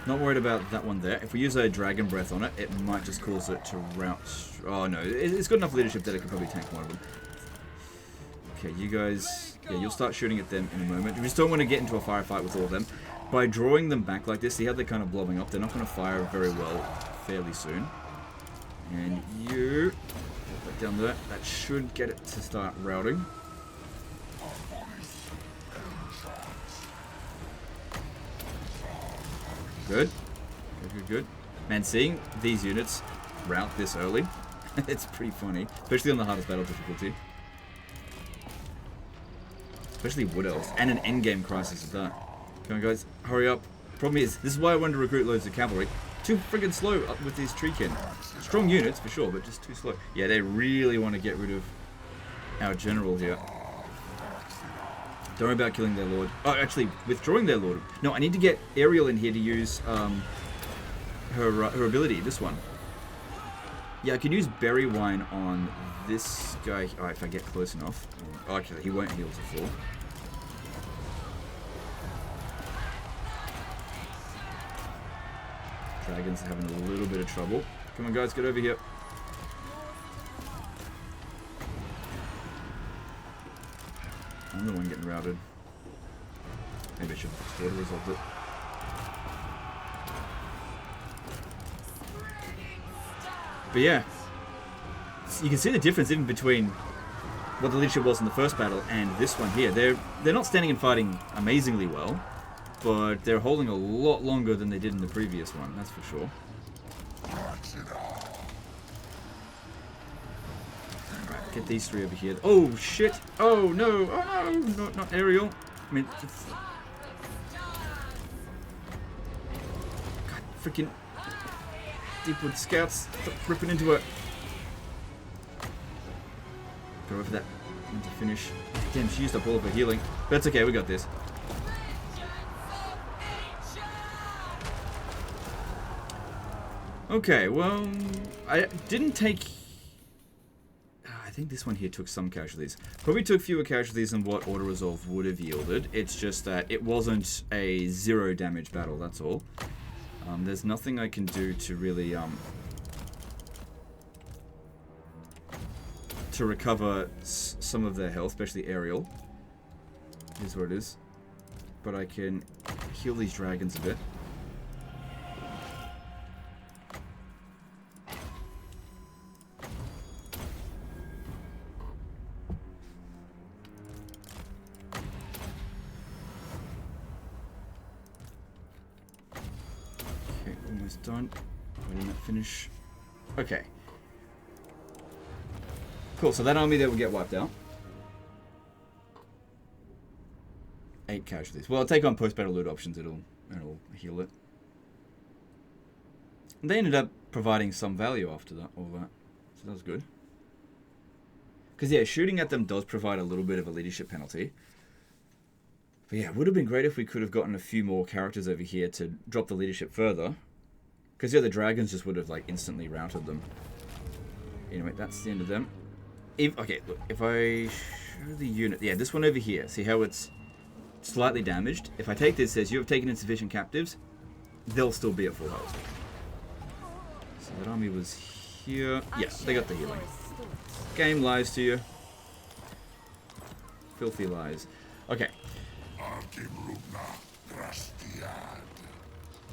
Not worried about that one there. If we use a Dragon Breath on it, it might just cause it to rout. Oh no, it's got enough leadership that it could probably tank one of them. Okay, you guys... Yeah, you'll start shooting at them in a moment. We just don't want to get into a firefight with all of them. By drawing them back like this, see how they're kind of blobbing up? They're not going to fire very well fairly soon. And you... Put that down there. That should get it to start routing. Good. Good. Man, seeing these units rout this early, it's pretty funny. Especially on the hardest battle difficulty. Especially Wood Elves. And an endgame crisis at that. Come on, guys. Hurry up. Problem is, this is why I wanted to recruit loads of cavalry. Too friggin' slow up with these treekin. Strong units, for sure, but just too slow. Yeah, they really want to get rid of our general here. Don't worry about killing their lord. Oh, actually, withdrawing their lord. No, I need to get Ariel in here to use her ability, this one. Yeah, I can use Berry Wine on this guy. Oh, if I get close enough. Oh, actually, he won't heal to full. Dragons are having a little bit of trouble. Come on, guys, get over here. I'm the one getting routed. Maybe I should have auto-resolved it. But yeah, you can see the difference even between what the leadership was in the first battle and this one here. They're not standing and fighting amazingly well, but they're holding a lot longer than they did in the previous one, that's for sure. Alright, get these three over here. Oh shit! Oh no! Oh no! Not Ariel. I mean, it's... God, freaking Deepwood Scouts, stop ripping into it. Go over that to finish. Damn, she used up all of her healing. But it's okay, we got this. Okay, well, I didn't take... I think this one here took some casualties. Probably took fewer casualties than what Auto Resolve would have yielded. It's just that it wasn't a 0 damage battle, that's all. There's nothing I can do to really, to recover some of their health, especially Ariel. Here's where it is. But I can heal these dragons a bit. Done. Why didn't that finish? Okay. Cool, so that army there will get wiped out. 8 casualties. Well, I'll take on post-battle loot options, it'll heal it. And they ended up providing some value after that, all that. So that was good. Because, yeah, shooting at them does provide a little bit of a leadership penalty. But yeah, it would have been great if we could have gotten a few more characters over here to drop the leadership further. Because yeah, the dragons just would have like instantly routed them. Anyway, that's the end of them. Okay, look, if I show the unit... Yeah, this one over here. See how it's slightly damaged? If I take this, it says you have taken insufficient captives. They'll still be at full health. So that army was here. Yeah, they got the healing. Game lies to you. Filthy lies. Okay.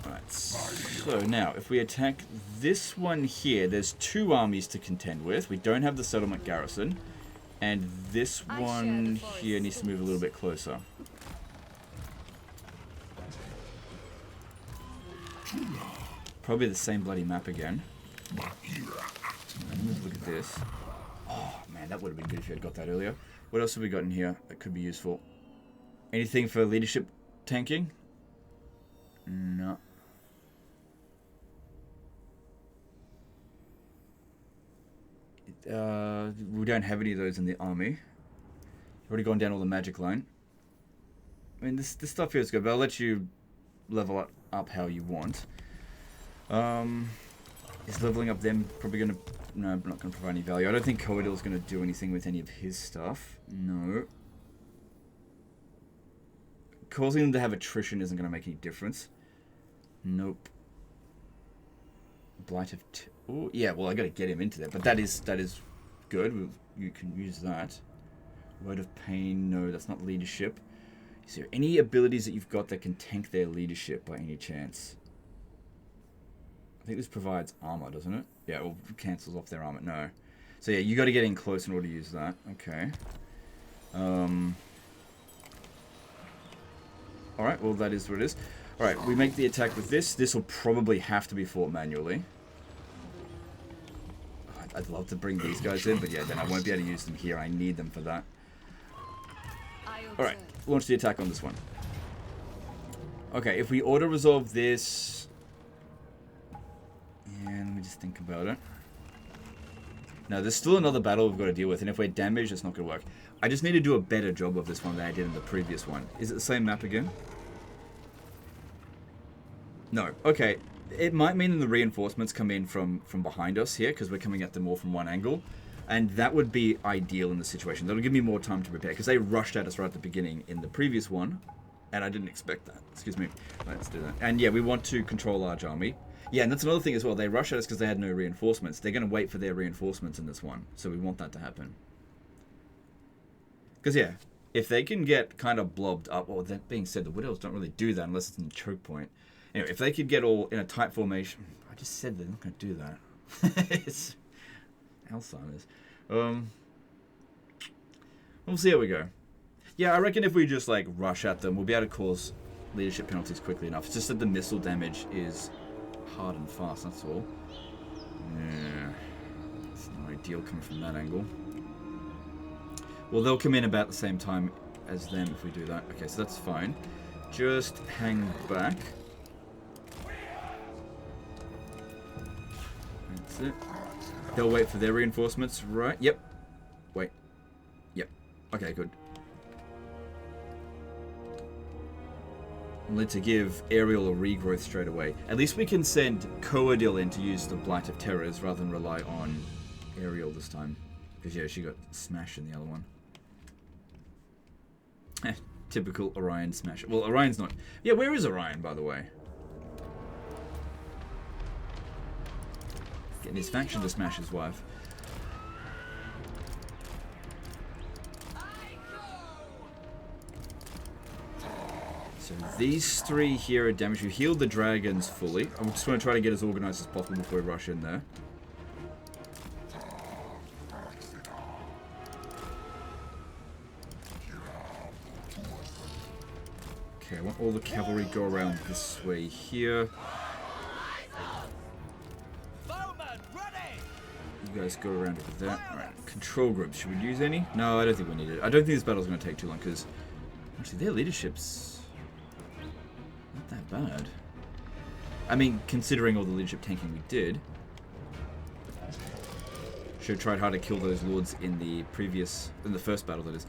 Alright, so now, if we attack this one here, there's 2 armies to contend with. We don't have the settlement garrison. And this one here needs to move a little bit closer. Probably the same bloody map again. Let's look at this. Oh, man, that would have been good if you had got that earlier. What else have we got in here that could be useful? Anything for leadership tanking? No. We don't have any of those in the army. You've already gone down all the magic line. I mean, this stuff here is good, but I'll let you level up how you want. Is leveling up them probably going to... No, I'm not going to provide any value. I don't think Coadil's going to do anything with any of his stuff. No. Causing them to have attrition isn't going to make any difference. Nope. Blight of... Oh, yeah, well, I got to get him into there. But that is good. You can use that. Word of Pain. No, that's not leadership. Is there any abilities that you've got that can tank their leadership by any chance? I think this provides armor, doesn't it? Yeah, it cancels off their armor. No. So yeah, you got to get in close in order to use that. Okay. Alright, well that is what it is. Alright, we make the attack with this. This will probably have to be fought manually. I'd love to bring these guys in, but yeah, then I won't be able to use them here. I need them for that. Alright, launch the attack on this one. Okay, if we auto-resolve this... Yeah, let me just think about it. No, there's still another battle we've got to deal with, and if we're damaged, it's not going to work. I just need to do a better job of this one than I did in the previous one. Is it the same map again? No. Okay. It might mean the reinforcements come in from behind us here, because we're coming at them all from one angle. And that would be ideal in the situation. That'll give me more time to prepare, because they rushed at us right at the beginning in the previous one, and I didn't expect that. Excuse me. Let's do that. And yeah, we want to control large army. Yeah, and that's another thing as well. They rush at us because they had no reinforcements. They're going to wait for their reinforcements in this one, so we want that to happen. Because yeah, if they can get kind of blobbed up, well, that being said, the Widows don't really do that unless it's in the choke point. Anyway, if they could get all in a tight formation... I just said they're not going to do that. It's Alzheimer's. We'll see how we go. Yeah, I reckon if we just, like, rush at them, we'll be able to cause leadership penalties quickly enough. It's just that the missile damage is hard and fast, that's all. Yeah. It's not ideal coming from that angle. Well, they'll come in about the same time as them if we do that. Okay, so that's fine. Just hang back. That's it. They'll wait for their reinforcements, right? Yep. Wait. Yep. Okay, good. We'll need to give Ariel a regrowth straight away. At least we can send Coadil in to use the Blight of Terrors rather than rely on Ariel this time. Because, yeah, she got smashed in the other one. Typical Orion smash. Well, Orion's not... Yeah, where is Orion, by the way? Getting his faction to smash his wife. So these three here are damaged. We healed the dragons fully. I just want to try to get as organized as possible before we rush in there. Okay, I want all the cavalry go around this way here. You guys go around with that. Alright, control groups. Should we use any? No, I don't think we need it. I don't think this battle's going to take too long, because actually their leadership's not that bad. I mean, considering all the leadership tanking we did. Should have tried hard to kill those lords in the first battle, that is.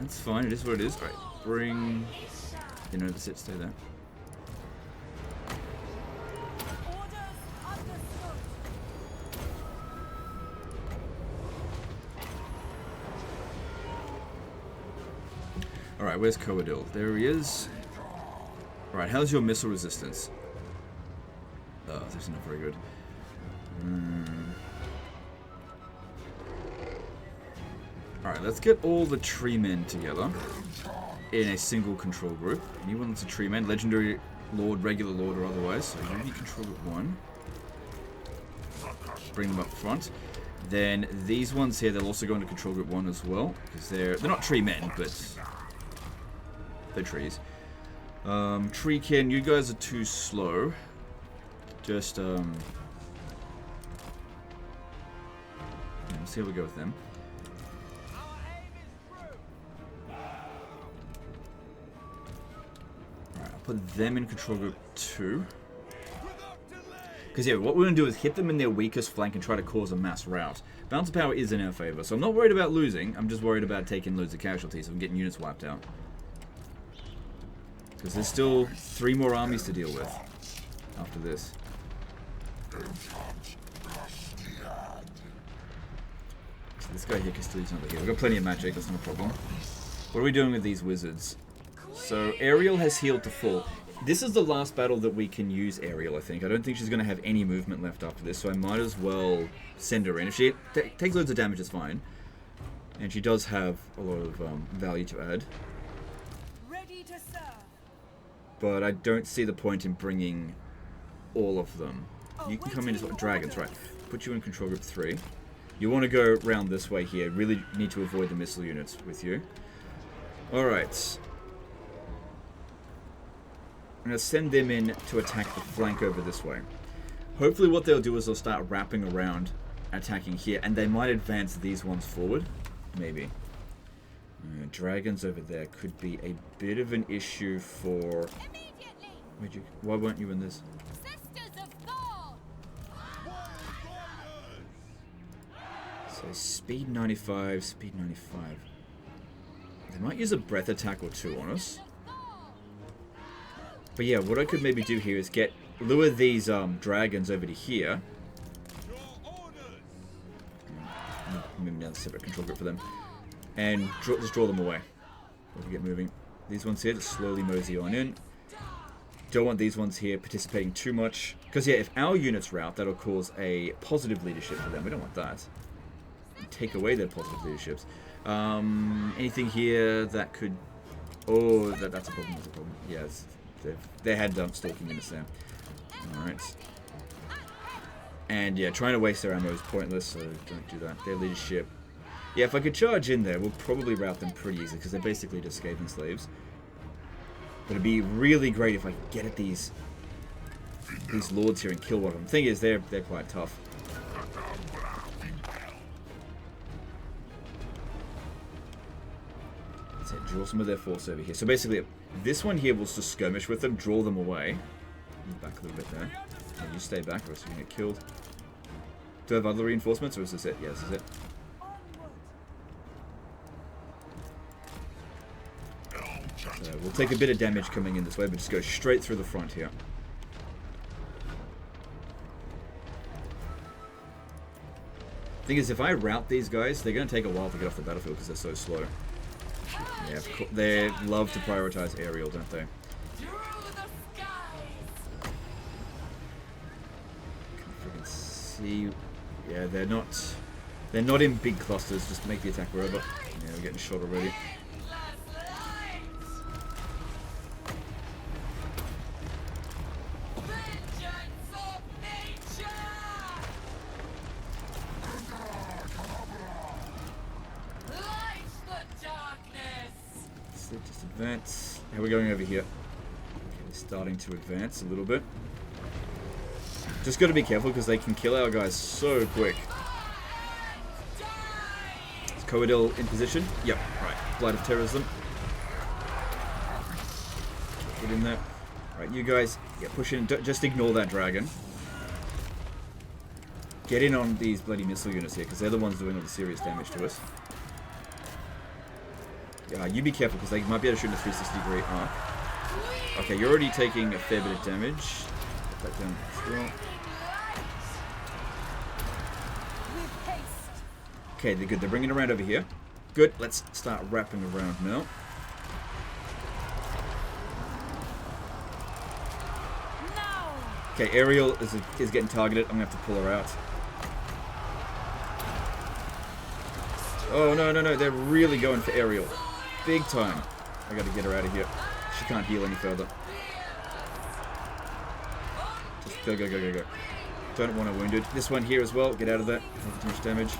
That's fine, it is what it is. Alright, bring... You know, that's it, stay there. Orders understood. Alright, where's Coadil? There he is. Alright, how's your missile resistance? Oh, this is not very good. Alright, let's get all the tree men together in a single control group. Anyone that's a tree man, legendary lord, regular lord, or otherwise. So you need control group 1. Bring them up front. Then these ones here, they'll also go into control group 1 as well. Because they're not tree men, but they're trees. Treekin, you guys are too slow. Just, let's see how we go with them. Alright, I'll put them in control group 2. Because, yeah, what we're going to do is hit them in their weakest flank and try to cause a mass rout. Balance of power is in our favor, so I'm not worried about losing. I'm just worried about taking loads of casualties and getting units wiped out. Because there's still 3 more armies to deal with after this. So this guy here, Castelli's not here. We've got plenty of magic, that's not a problem. What are we doing with these wizards? So Ariel has healed to full. This is the last battle that we can use Ariel, I think. I don't think she's going to have any movement left after this, so I might as well send her in. If she takes loads of damage, it's fine. And she does have a lot of value to add. Ready to serve. But I don't see the point in bringing all of them. You can come in as well. Dragons, right. Put you in control group 3. You want to go around this way here. Really need to avoid the missile units with you. Alright. I'm going to send them in to attack the flank over this way. Hopefully what they'll do is they'll start wrapping around, attacking here, and they might advance these ones forward. Maybe. Dragons over there could be a bit of an issue for... Why weren't you in this? So speed 95, speed 95. They might use a breath attack or 2 on us. But yeah, what I could maybe do here is lure these dragons over to here. Maybe another separate control group for them. And just draw them away. Let me get moving. These ones here, just slowly mosey on in. Don't want these ones here participating too much. Because yeah, if our units rout, that'll cause a positive leadership for them. We don't want that. Take away their positive leaderships. Anything here that could... Oh, that's a problem, that's a problem. Yeah, they had stalking units there. Alright. And yeah, trying to waste their ammo is pointless, so don't do that. Their leadership... Yeah, if I could charge in there, we'll probably rout them pretty easily, because they're basically just Skaven slaves. But it'd be really great if I could get at these lords here and kill one of them. Thing is, they're quite tough. That's it, draw some of their force over here. So basically, this one here will just skirmish with them, draw them away. Move back a little bit there. And you stay back, or else you're going to get killed. Do I have other reinforcements, or is this it? Yeah, this is it. So we'll take a bit of damage coming in this way, but just go straight through the front here. Thing is, if I rout these guys, they're going to take a while to get off the battlefield because they're so slow. Yeah, they love to prioritize aerial, don't they? Can't freaking see. Yeah, they're not in big clusters. Just make the attack wherever. Yeah, we're getting shot already. Just advance. How are we going over here? Okay, we're starting to advance a little bit. Just got to be careful because they can kill our guys so quick. Is Coadil in position? Yep, right. Blight of Terrorism. Get in there. Right, you guys, yeah, push in. Just ignore that dragon. Get in on these bloody missile units here because they're the ones doing all the serious damage to us. You be careful, because they might be able to shoot in a 360-degree arc. Okay, you're already taking a fair bit of damage. Put that down as well. Okay, they're good. They're bringing it around over here. Good. Let's start wrapping around now. Okay, Ariel is getting targeted. I'm going to have to pull her out. Oh, no, no, no. They're really going for Ariel. Big time. I got to get her out of here. She can't heal any further. Just go, go, go, go, go. Don't want her wounded. This one here as well. Get out of that. Not too much damage.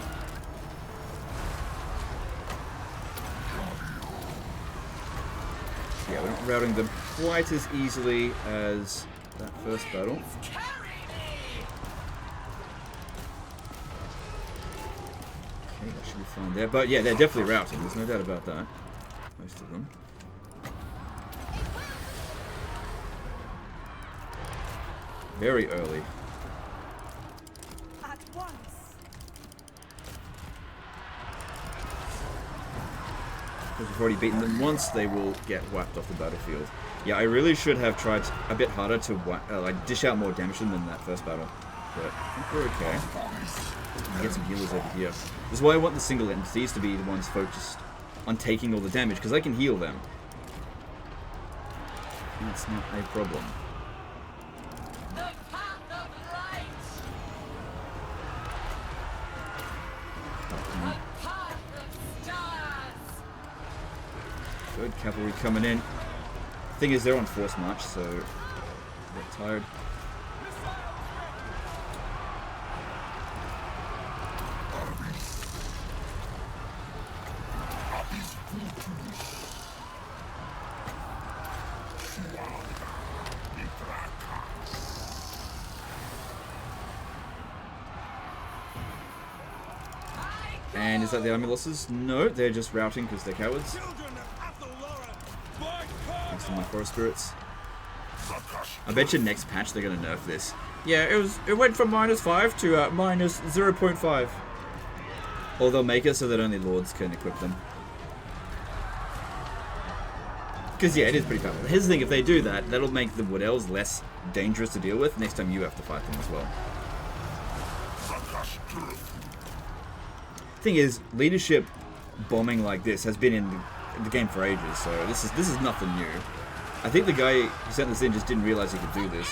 Yeah, we're not routing them quite as easily as that first battle. Okay, that should be fine there. But yeah, they're definitely routing. There's no doubt about that. Most of them. Very early. At once. Because we've already beaten them once, they will get wiped off the battlefield. Yeah, I really should have tried a bit harder to like dish out more damage than that first battle. But I think we're okay. I get some healers over here. This is why I want the single entities to be the ones focused on taking all the damage, because I can heal them. That's not a problem. Good, cavalry coming in. Thing is, they're on force march, so they're tired. And is that the army losses? No, they're just routing because they're cowards. Thanks to my forest spirits. I bet you next patch they're gonna nerf this. Yeah, it went from -5 to minus 0.5. Or they'll make it so that only lords can equip them. Because yeah, it is pretty powerful. Here's the thing: if they do that, that'll make the wood elves less dangerous to deal with next time you have to fight them as well. Thing is, leadership bombing like this has been in the game for ages, so this is nothing new. I think the guy who sent this in just didn't realize he could do this.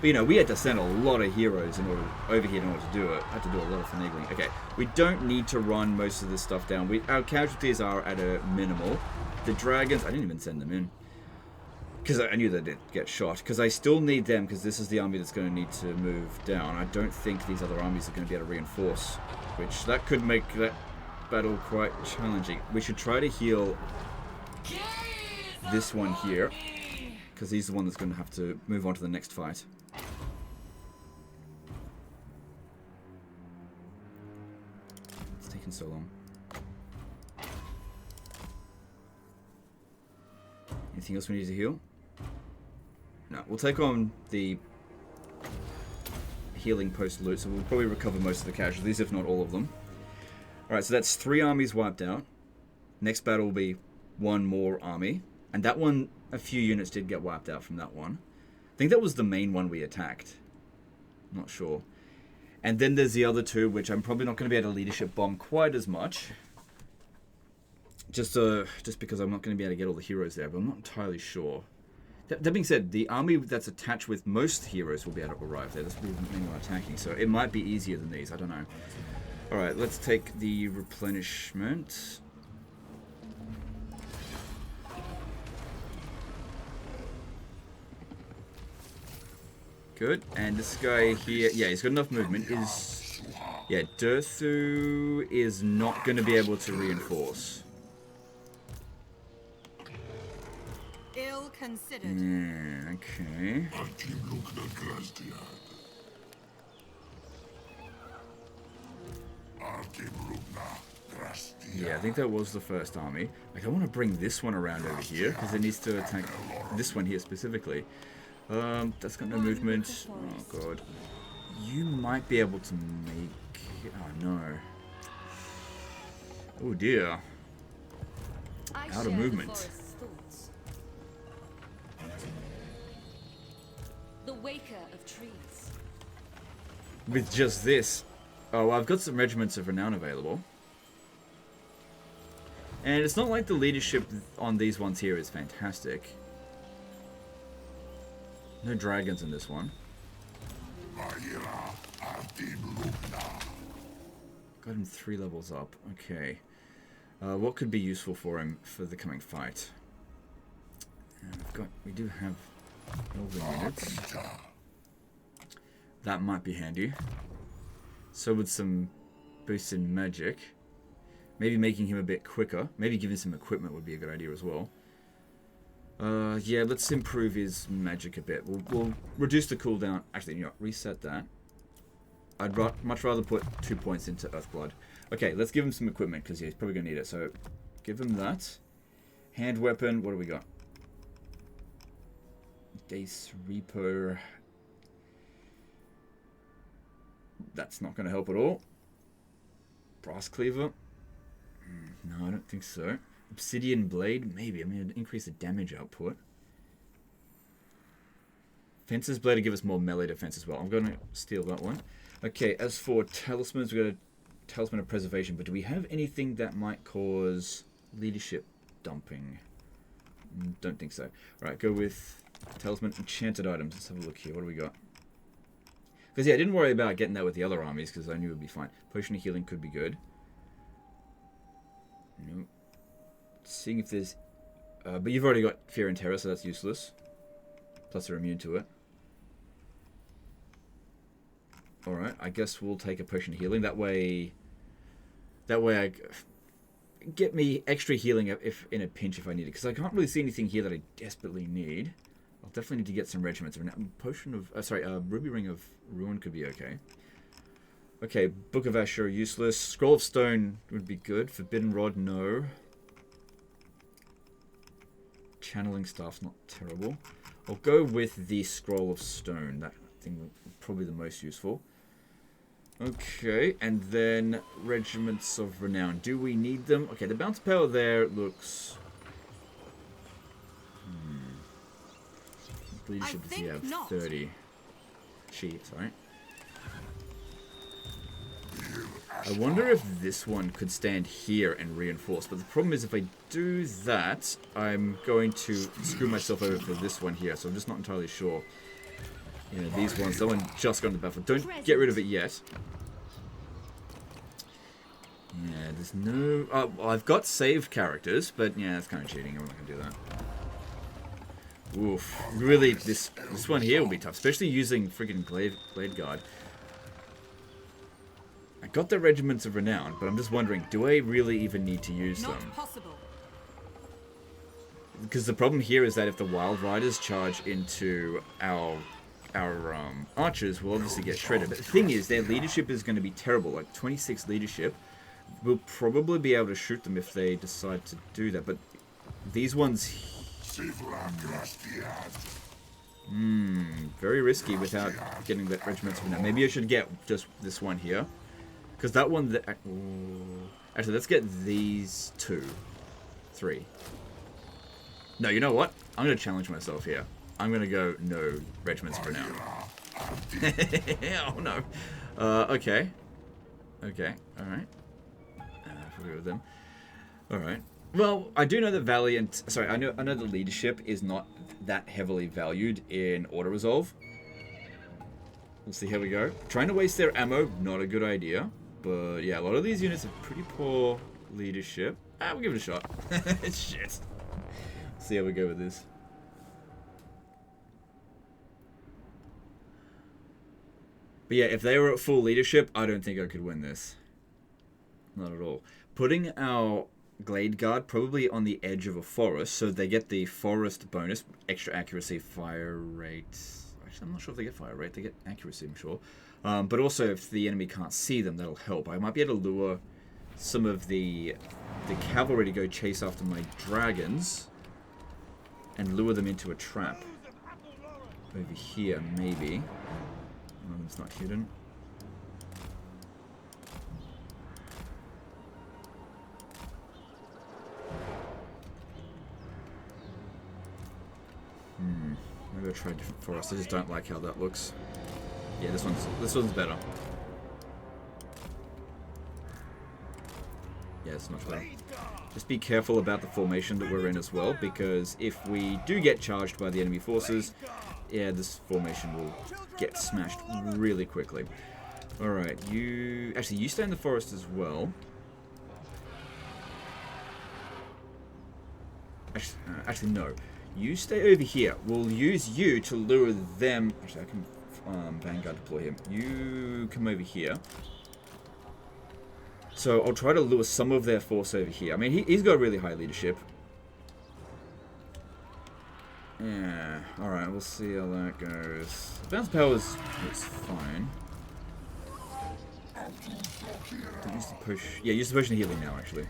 But you know, we had to send a lot of heroes over here in order to do it. I had to do a lot of finagling. Okay, we don't need to run most of this stuff down. Our casualties are at a minimal. The dragons, I didn't even send them in. Because I knew they'd get shot. Because I still need them, because this is the army that's going to need to move down. I don't think these other armies are going to be able to reinforce. Which, that could make that battle quite challenging. We should try to heal this one here. Because he's the one that's going to have to move on to the next fight. It's taken so long. Anything else we need to heal? No, we'll take on the healing post loot, so we'll probably recover most of the casualties, if not all of them. Alright, so that's 3 armies wiped out. Next battle will be 1 more army. And that one, a few units did get wiped out from that one. I think that was the main one we attacked. Not sure. And then there's the other 2, which I'm probably not going to be able to leadership bomb quite as much. Just because I'm not going to be able to get all the heroes there, but I'm not entirely sure. That being said, the army that's attached with most heroes will be able to arrive there. That's what we're mainly attacking, so it might be easier than these. I don't know. Alright, let's take the replenishment. Good, and this guy here, yeah, he's got enough movement. Yeah, Durthu is not going to be able to reinforce. Ill considered. Yeah, okay. Yeah, I think that was the first army. Like, I want to bring this one around over here, because it needs to attack this one here specifically. That's got no movement. Oh, God. You might be able to make... Oh, no. Oh, dear. I out of share the movement. forest's thoughts. The waker of trees. With just this. Oh, I've got some regiments of renown available. And it's not like the leadership on these ones here is fantastic. No dragons in this one. Got him 3 levels up. Okay. What could be useful for him for the coming fight? We do have elven units. That might be handy. So would some boosts in magic. Maybe making him a bit quicker. Maybe giving some equipment would be a good idea as well. Yeah, let's improve his magic a bit. We'll reduce the cooldown. Actually, you know, reset that. I'd much rather put 2 points into Earthblood. Okay, let's give him some equipment, because he's probably going to need it. So, give him that. Hand weapon, what do we got? Dace Reaper. That's not going to help at all. Brass Cleaver. No, I don't think so. Obsidian Blade, maybe. I mean, it'd increase the damage output. Fencer's Blade to give us more melee defense as well. I'm going to steal that one. Okay, as for talismans, we've got a Talisman of Preservation, but do we have anything that might cause leadership dumping? Don't think so. Alright, go with Talisman Enchanted Items. Let's have a look here. What do we got? Because, yeah, I didn't worry about getting that with the other armies, because I knew it would be fine. Potion of Healing could be good. Nope. Seeing if there's... but you've already got Fear and Terror, so that's useless. Plus they're immune to it. Alright, I guess we'll take a Potion of Healing. That way I get me extra healing if in a pinch if I need it. Because I can't really see anything here that I desperately need. I'll definitely need to get some regiments. Potion of... Ruby Ring of Ruin could be okay. Okay, Book of Asher, useless. Scroll of Stone would be good. Forbidden Rod, no. Channeling Staff's not terrible. I'll go with the Scroll of Stone. That thing would probably the most useful. Okay, and then Regiments of Renown. Do we need them? Okay, the bounce power there looks... Leadership does he have? not. 30. Sorry. I wonder if this one could stand here and reinforce, but the problem is if I do that, I'm going to screw myself over for this one here, so I'm just not entirely sure. You know, these ones, that one just got on the battlefield. Don't get rid of it yet. Yeah, there's no... well, I've got saved characters, but yeah, that's kind of cheating. I'm not going to do that. Oof. Really, this one here will be tough, especially using friggin' Blade Guard. I got the Regiments of Renown, but I'm just wondering, do I really even need to use them? Not possible. Because the problem here is that if the Wild Riders charge into our archers, we'll obviously get shredded. But the thing is, their leadership is going to be terrible, like 26 leadership. We'll probably be able to shoot them if they decide to do that, but these ones... very risky without getting that Regiments of Renown. Maybe I should get just this one here. Because that one... Actually, let's get these 2. 3. No, you know what? I'm going to challenge myself here. I'm going to go no Regiments of Renown. Oh, no. Okay. Okay, alright. Forget with them. Alright. Well, I do know that Valiant... Sorry, I know the leadership is not that heavily valued in auto-resolve. We'll see how we go. Trying to waste their ammo, not a good idea. But yeah, a lot of these units have pretty poor leadership. We'll give it a shot. Shit. See how we go with this. But yeah, if they were at full leadership, I don't think I could win this. Not at all. Putting our Glade Guard probably on the edge of a forest, so they get the forest bonus, extra accuracy, fire rate. Actually, I'm not sure if they get fire rate. They get accuracy, I'm sure. But also, if the enemy can't see them, that'll help. I might be able to lure some of the cavalry to go chase after my dragons and lure them into a trap. Over here, maybe. One of them's not hidden. try a different forest. I just don't like how that looks. Yeah, this one's better. Yeah, it's much better. Just be careful about the formation that we're in as well, because if we do get charged by the enemy forces, yeah, this formation will get smashed really quickly. Alright, you stay in the forest as well. Actually, no. You stay over here. We'll use you to lure them. Actually, I can Vanguard deploy him. You come over here. So I'll try to lure some of their force over here. I mean, he's got really high leadership. Yeah. Alright, we'll see how that goes. Bounce power is fine. Don't use the push. Yeah, use the potion of healing now, actually.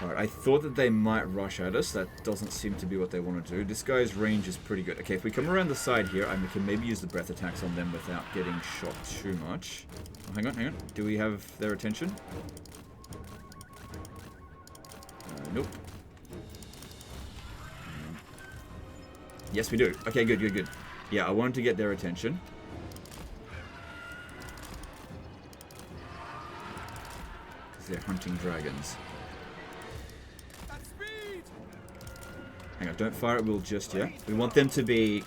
Alright, I thought that they might rush at us. That doesn't seem to be what they want to do. This guy's range is pretty good. Okay, if we come around the side here, we can maybe use the breath attacks on them without getting shot too much. Oh, hang on. Do we have their attention? Nope. Yes, we do. Okay, good. Yeah, I wanted to get their attention. Because they're hunting dragons. Hang on, don't fire at will just yet. We want them to be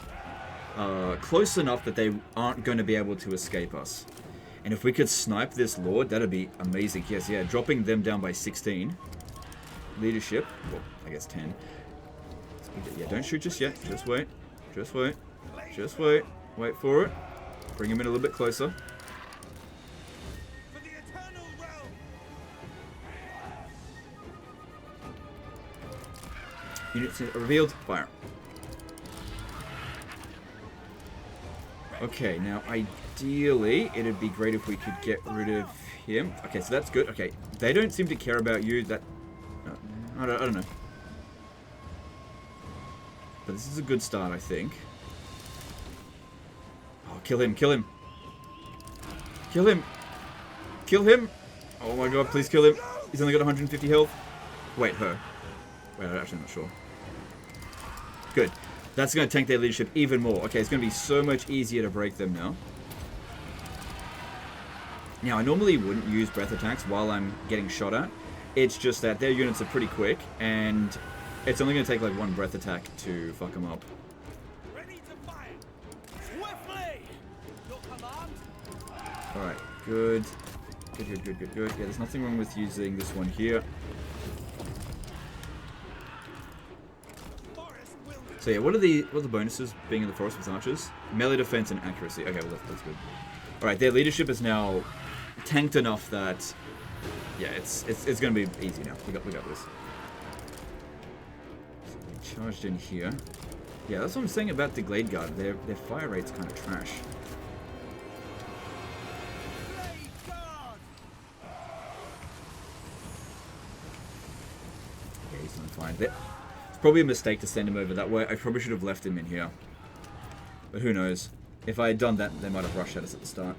close enough that they aren't going to be able to escape us. And if we could snipe this lord, that'd be amazing. Yes, yeah, dropping them down by 16. Leadership, well, I guess 10. Yeah, don't shoot just yet. Just wait. Wait for it. Bring him in a little bit closer. Units revealed. Fire. Okay, now ideally, it'd be great if we could get rid of him. Okay, so that's good. Okay, they don't seem to care about you. That I don't know. But this is a good start, I think. Oh, kill him! Kill him! Kill him! Kill him! Oh my god, please kill him! He's only got 150 health. Wait, her. Wait, I'm actually not sure. Good. That's going to tank their leadership even more. Okay, it's going to be so much easier to break them now. Now, I normally wouldn't use breath attacks while I'm getting shot at. It's just that their units are pretty quick, and it's only going to take like one breath attack to fuck them up. Ready to fire. Swiftly. Your command. Alright, good. Good. Yeah, there's nothing wrong with using this one here. So yeah, what are the bonuses being in the forest with archers? Melee defense and accuracy. Okay, well that's good. Alright, their leadership is now tanked enough that yeah, it's gonna be easy now. We got this. So we charged in here. Yeah, that's what I'm saying about the Glade Guard. Their fire rate's kind of trash. Yeah, he's doing fine. It's probably a mistake to send him over that way. I probably should have left him in here. But who knows? If I had done that, they might have rushed at us at the start.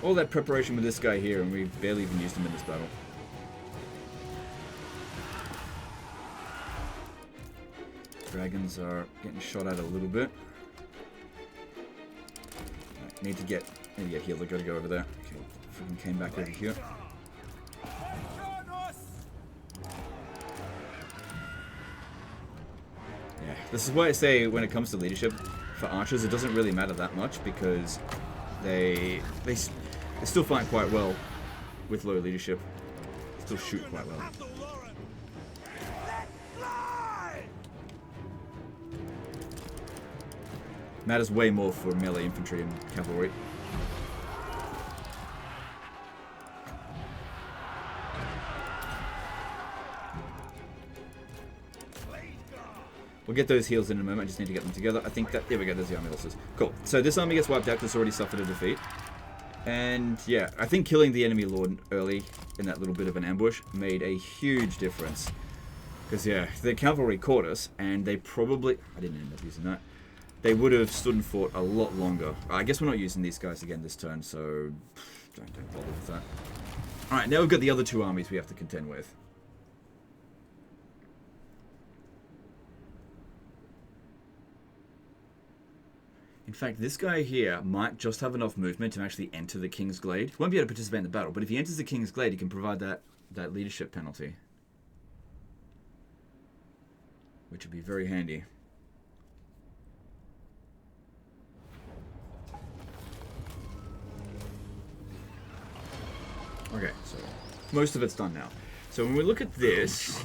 All that preparation with this guy here, and we've barely even used him in this battle. Dragons are getting shot at a little bit. Right, need to get healed. I gotta go over there. Okay, freaking came back over here. Yeah, this is why I say when it comes to leadership for archers, it doesn't really matter that much because they still fight quite well with low leadership. Still shoot quite well. Matters way more for melee infantry and cavalry. We'll get those heals in a moment. I just need to get them together. I think that... There we go. There's the army losses. Cool. So this army gets wiped out because it's already suffered a defeat. And yeah, I think killing the enemy lord early in that little bit of an ambush made a huge difference. Because yeah, the cavalry caught us and they probably... I didn't end up using that. They would have stood and fought a lot longer. I guess we're not using these guys again this turn, so... Don't bother with that. Alright, now we've got the other two armies we have to contend with. In fact, this guy here might just have enough movement to actually enter the King's Glade. He won't be able to participate in the battle, but if he enters the King's Glade, he can provide that leadership penalty. Which would be very handy. Okay, so most of it's done now. So when we look at this,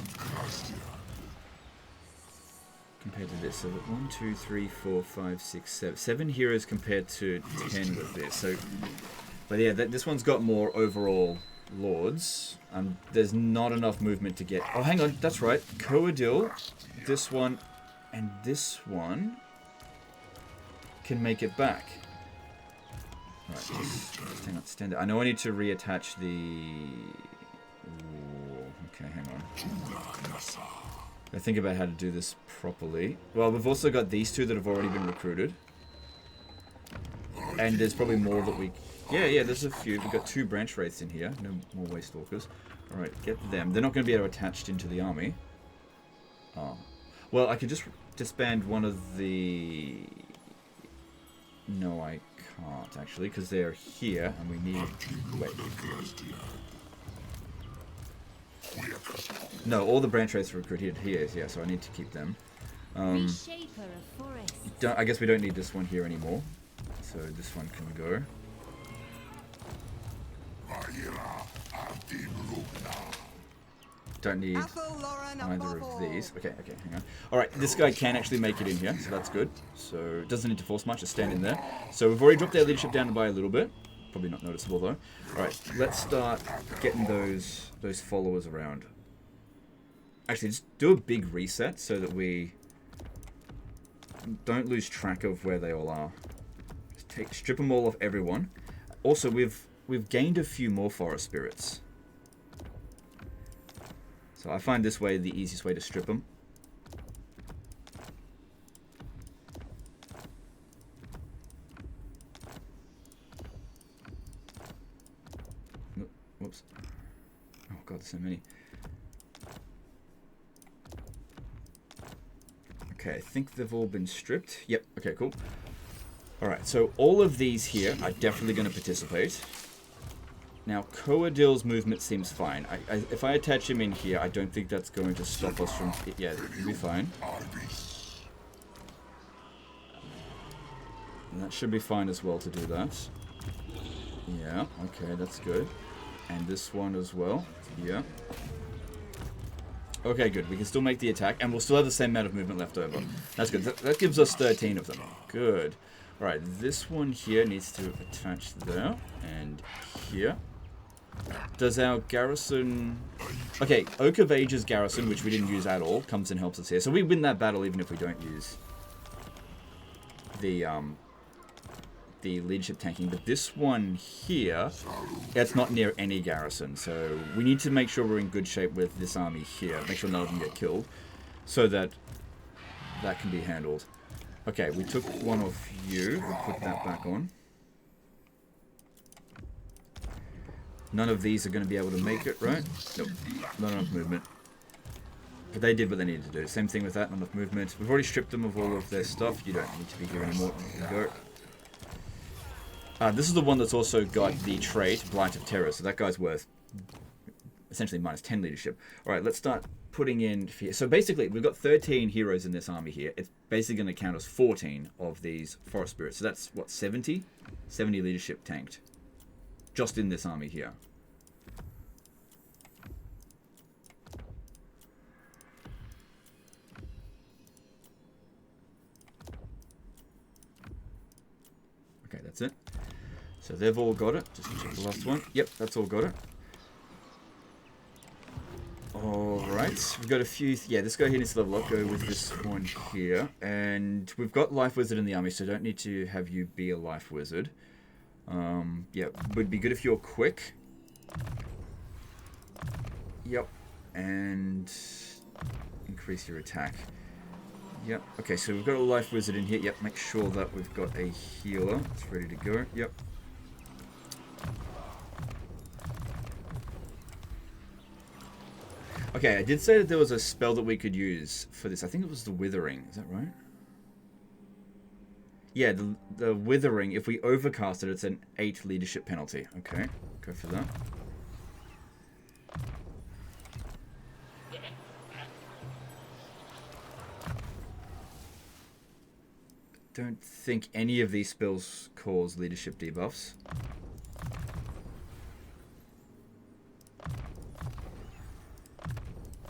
compared to this, so 1, 2, 3, 4, 5, 6, 7. 7 heroes compared to 10 with this. So, but yeah, this one's got more overall lords. There's not enough movement to get. Oh, hang on, that's right. Coadil, this one, and this one can make it back. Right, just hang on, stand there. I know I need to reattach the. Ooh, okay, hang on. I think about how to do this properly. Well, we've also got these two that have already been recruited. And there's probably more that we... Yeah, there's a few. We've got 2 branch wraiths in here. No more Waste Stalkers. Alright, get them. They're not going to be able to attach into the army. Oh. Well, I could just disband one of the... No, I can't, actually, because they're here, and we need... Wait. No, all the branch wraiths are recruited here, yeah, so I need to keep them. I guess we don't need this one here anymore. So this one can go. Don't need either of these. Okay, hang on. Alright, this guy can actually make it in here, so that's good. So it doesn't need to force much, just stand in there. So we've already dropped our leadership down by a little bit. Probably not noticeable though. Alright, let's start getting those followers around. Actually, just do a big reset so that we don't lose track of where they all are. Just strip them all off everyone. Also, we've gained a few more forest spirits. So I find this way the easiest way to strip them. Whoops. Oh god, there's so many. Okay, I think they've all been stripped. Yep, okay, cool. Alright, so all of these here are definitely going to participate. Now, Coadil's movement seems fine. If I attach him in here, I don't think that's going to stop us from... Yeah, it'll be fine. And that should be fine as well to do that. Yeah, okay, that's good. And this one as well. Yeah. Okay, good. We can still make the attack, and we'll still have the same amount of movement left over. That's good. That gives us 13 of them. Good. Alright, this one here needs to attach there, and here. Does our garrison... Okay, Oak of Age's garrison, which we didn't use at all, comes and helps us here. So we win that battle even if we don't use the leadership tanking. But this one here, that's not near any garrison. So we need to make sure we're in good shape with this army here. Make sure none of them get killed. So that can be handled. Okay, we took one off you. We'll put that back on. None of these are going to be able to make it, right? Nope. Not enough movement. But they did what they needed to do. Same thing with that, not enough movement. We've already stripped them of all of their stuff. You don't need to be here anymore. You can go. This is the one that's also got the trait, Blight of Terror. So that guy's worth essentially minus 10 leadership. Alright, let's start putting in... So basically, we've got 13 heroes in this army here. It's basically going to count as 14 of these Forest Spirits. So that's, what, 70? 70 leadership tanked. Just in this army here. Okay, that's it. So they've all got it. Just check the last one. Yep, that's all got it. Alright, we've got a few... Yeah, this guy here needs to level up. Go with this one here. And we've got Life Wizard in the army, so don't need to have you be a Life Wizard. Yeah, would be good if you're quick. Yep. And increase your attack. Yep. Okay, so we've got a Life Wizard in here. Yep, make sure that we've got a healer. It's ready to go. Yep. Okay, I did say that there was a spell that we could use for this. I think it was the Withering. Is that right? Yeah, the Withering. If we overcast it, it's an 8 leadership penalty. Okay, go for that. Don't think any of these spells cause leadership debuffs.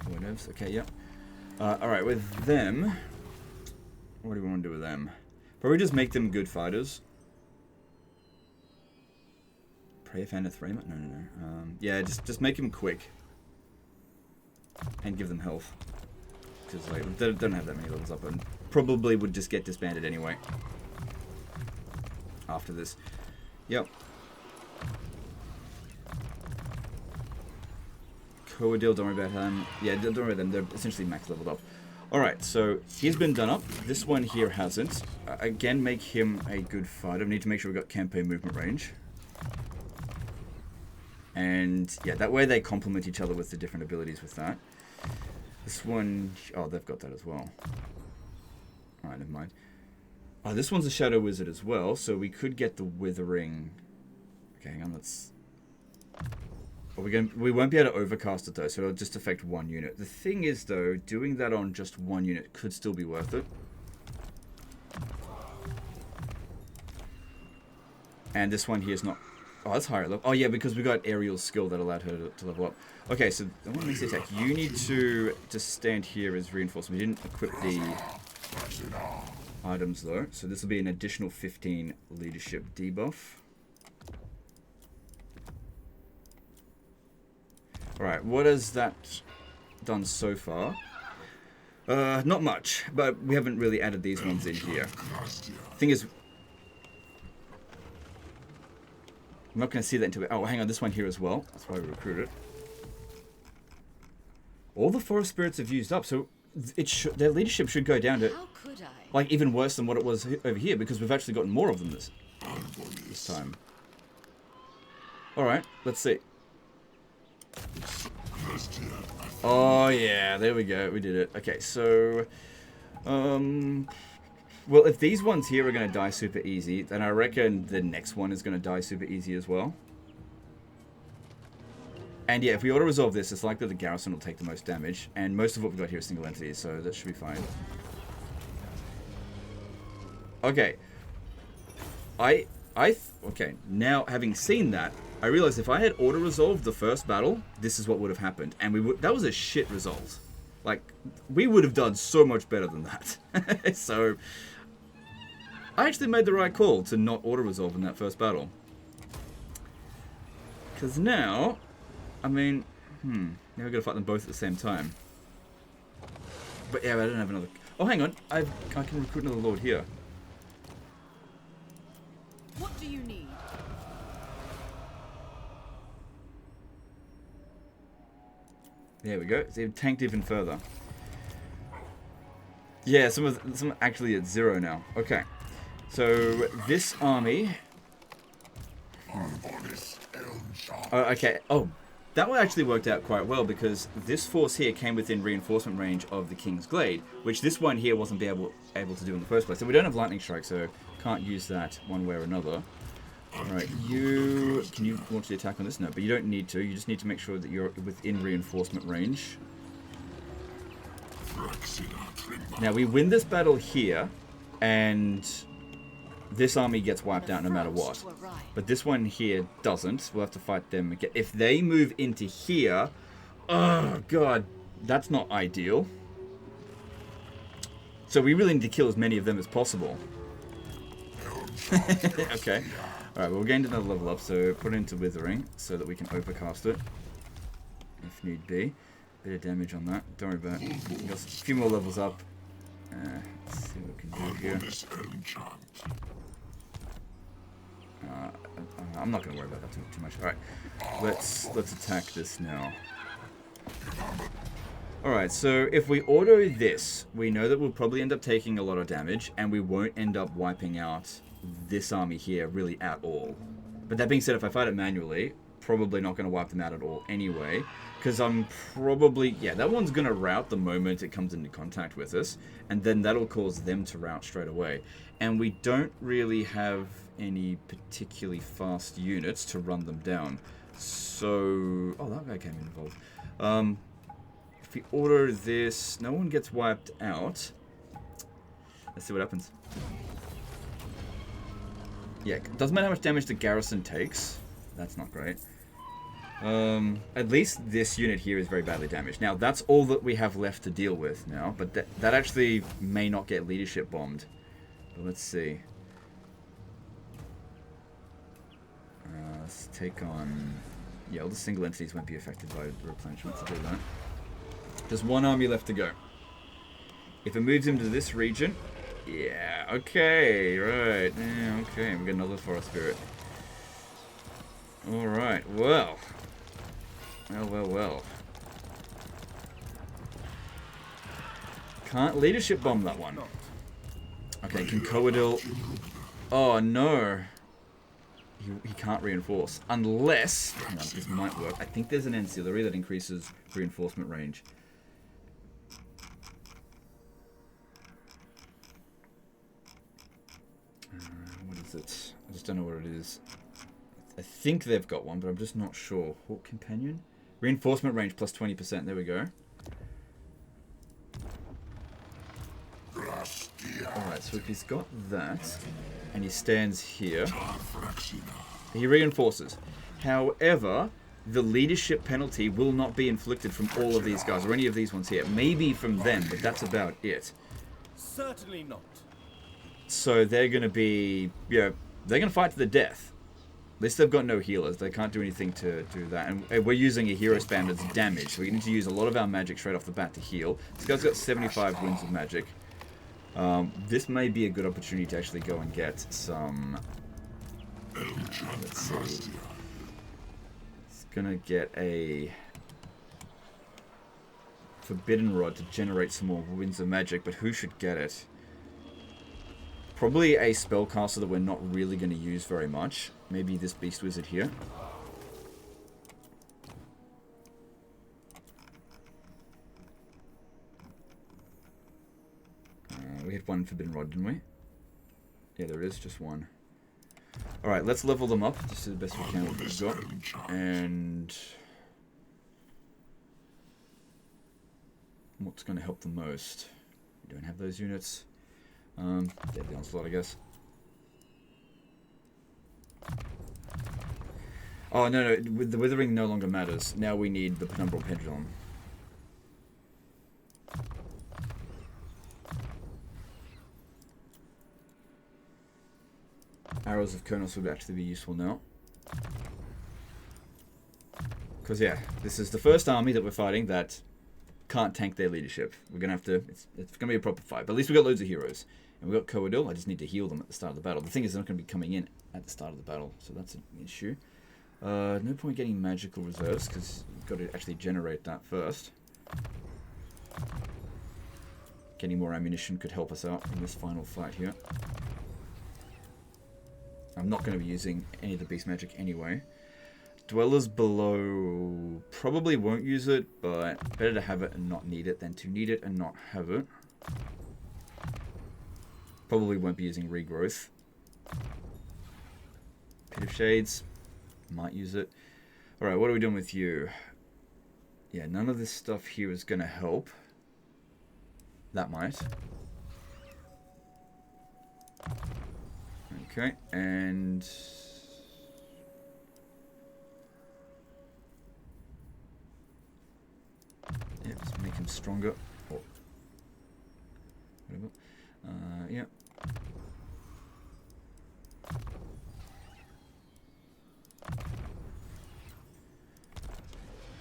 Whatevs. Okay, yep. Alright, with them... What do we want to do with them? Probably just make them good fighters. Pray fan of Thramer? No. Yeah, just make them quick. And give them health. Because like, they don't have that many levels up and probably would just get disbanded anyway. After this. Yep. Coadil, don't worry about him. Yeah, don't worry about them. They're essentially max leveled up. Alright, so he's been done up. This one here hasn't. Again, make him a good fighter. We need to make sure we've got campaign movement range. And yeah, that way they complement each other with the different abilities with that. This one... Oh, they've got that as well. Alright, never mind. Oh, this one's a Shadow Wizard as well, so we could get the Withering... Okay, hang on, let's... Oh, we won't be able to overcast it though, so it'll just affect one unit. The thing is though, doing that on just one unit could still be worth it. And this one here is not... Oh, that's higher level. Oh yeah, because we got Aerial's skill that allowed her to level up. Okay, so the one makes the attack. You need to just stand here as reinforcement. We didn't equip the items though, so this will be an additional 15 leadership debuff. Alright, what has that done so far? Not much, but we haven't really added these ones in here. Thing is, I'm not going to see that until... Oh, hang on, this one here as well. That's why we recruited. All the forest spirits have used up, so their leadership should go down to... How could I? Like, even worse than what it was over here, because we've actually gotten more of them this time. Alright, let's see. Oh, yeah, there we go. We did it. Okay, so... Well, if these ones here are going to die super easy, then I reckon the next one is going to die super easy as well. And yeah, if we auto-resolve this, it's likely the garrison will take the most damage. And most of what we've got here is single entities, so that should be fine. Okay. Okay, now having seen that, I realized if I had auto-resolved the first battle, this is what would have happened. And that was a shit result. Like, we would have done so much better than that. So, I actually made the right call to not auto-resolve in that first battle. Because now, I mean, now we've got to fight them both at the same time. But yeah, I don't have another... Oh, hang on. I can recruit another lord here. What do you need? There we go. They've tanked even further. Yeah, some actually at 0 now. Okay. So this army. Okay. Oh, that one actually worked out quite well because this force here came within reinforcement range of the King's Glade, which this one here wasn't able to do in the first place. So we don't have lightning strike, so can't use that one way or another. Alright, can you launch the attack on this? No, but you don't need to. You just need to make sure that you're within reinforcement range. Now, we win this battle here, and this army gets wiped out no matter what. But this one here doesn't. We'll have to fight them again. If they move into here... Oh, God. That's not ideal. So we really need to kill as many of them as possible. Okay. Alright, well, we gained another level up, so put it into Withering so that we can overcast it. If need be. Bit of damage on that. Don't worry about it. We got a few more levels up. Let's see what we can do here. I'm not going to worry about that too much. Alright, let's attack this now. Alright, so if we auto this, we know that we'll probably end up taking a lot of damage, and we won't end up wiping out this army here really at all. But that being said, if I fight it manually, probably not going to wipe them out at all anyway. Because I'm probably... Yeah, that one's going to rout the moment it comes into contact with us. And then that'll cause them to rout straight away. And we don't really have any particularly fast units to run them down. So... Oh, that guy came involved. If we order this... No one gets wiped out. Let's see what happens. Yeah, doesn't matter how much damage the garrison takes. That's not great. At least this unit here is very badly damaged. Now, that's all that we have left to deal with now. But that actually may not get leadership bombed. But let's see. Let's take on... Yeah, all the single entities won't be affected by replenishment to do that. There's one army left to go. If it moves into this region... Yeah, okay, right. Yeah, okay, we got another forest spirit. Alright, well. Well. Can't leadership bomb that one. Okay, can Coadil... Oh, no. He can't reinforce. Unless... Hang on, this might work. I think there's an ancillary that increases reinforcement range. What is it? I just don't know what it is. I think they've got one, but I'm just not sure. Hawk Companion? Reinforcement range plus 20%. There we go. Alright, so if he's got that, and he stands here, he reinforces. However, the leadership penalty will not be inflicted from all of these guys, or any of these ones here. Maybe from them, but that's about it. Certainly not. So they're going to be, they're going to fight to the death. At least they've got no healers. They can't do anything to do that. And we're using a hero spam that's damaged, so we need to use a lot of our magic straight off the bat to heal. This guy's got 75 wounds of magic. This may be a good opportunity to actually go and get some... let's see. It's going to get a... Forbidden Rod to generate some more winds of magic, but who should get it? Probably a spellcaster that we're not really going to use very much. Maybe this Beast Wizard here. We had one Forbidden Rod, didn't we? Yeah, there is, just one. Alright, let's level them up. Just do the best we can with what we've got. And... what's going to help the most? We don't have those units. Deadly Onslaught, I guess. Oh, no, the Withering no longer matters. Now we need the Penumbral Pendulum. Arrows of Kurnos would actually be useful now. Because, yeah, this is the first army that we're fighting that can't tank their leadership. We're going to have to... It's going to be a proper fight. But at least we've got loads of heroes. And we've got Coadil. I just need to heal them at the start of the battle. The thing is, they're not going to be coming in at the start of the battle. So that's an issue. No point getting magical reserves, because you've got to actually generate that first. Getting more ammunition could help us out in this final fight here. I'm not going to be using any of the beast magic anyway. Dwellers below probably won't use it, but better to have it and not need it than to need it and not have it. Probably won't be using regrowth. Pit of Shades, might use it. Alright, what are we doing with you? Yeah, none of this stuff here is going to help. That might. Okay, and... yeah, let's make him stronger. Or whatever. Yeah.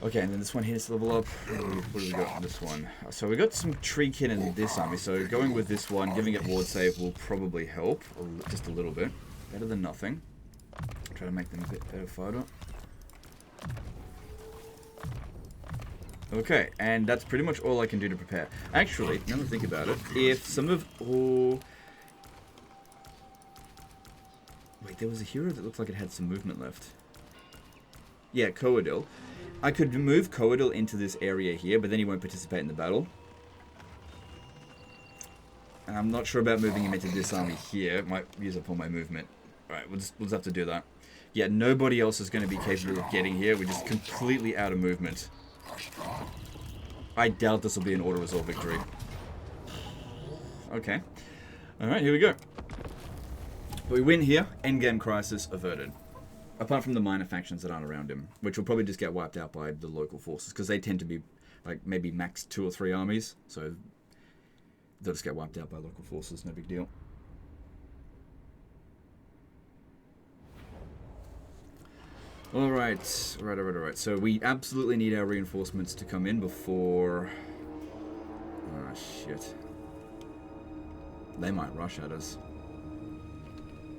Okay, and then this one here is level up. What do we got on this one? So we got some Treekin in this army, so going with this one, giving it ward save will probably help, just a little bit. Better than nothing. Try to make them a bit better fighter. Okay, and that's pretty much all I can do to prepare. Actually, now that I think about it, if some of... oh, wait, there was a hero that looked like it had some movement left. Yeah, Coadil. I could move Coadil into this area here, but then he won't participate in the battle. And I'm not sure about moving him into this army here. It might use up all my movement. Alright, we'll just have to do that. Yeah, nobody else is going to be capable of getting here. We're just completely out of movement. I doubt this will be an auto-resolve victory. Okay. Alright, here we go. We win here. Endgame crisis averted. Apart from the minor factions that aren't around him, which will probably just get wiped out by the local forces, because they tend to be, like, maybe max 2 or 3 armies, so they'll just get wiped out by local forces, no big deal. Alright, so we absolutely need our reinforcements to come in before... Oh, shit. They might rush at us.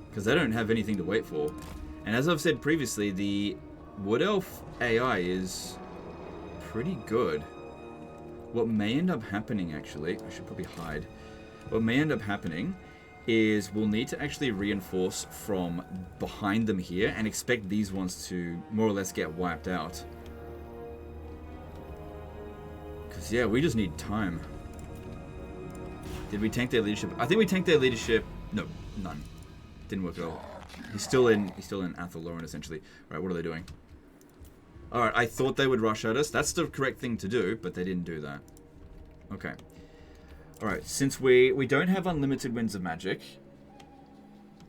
Because they don't have anything to wait for. And as I've said previously, the Wood Elf AI is pretty good. What may end up happening, actually, I should probably hide. What may end up happening is we'll need to actually reinforce from behind them here and expect these ones to more or less get wiped out. Because, yeah, we just need time. Did we tank their leadership? I think we tanked their leadership. No, none. Didn't work at all. He's still in Athelloren, essentially. Alright, what are they doing? Alright, I thought they would rush at us. That's the correct thing to do, but they didn't do that. Okay. Alright, since we don't have unlimited winds of magic,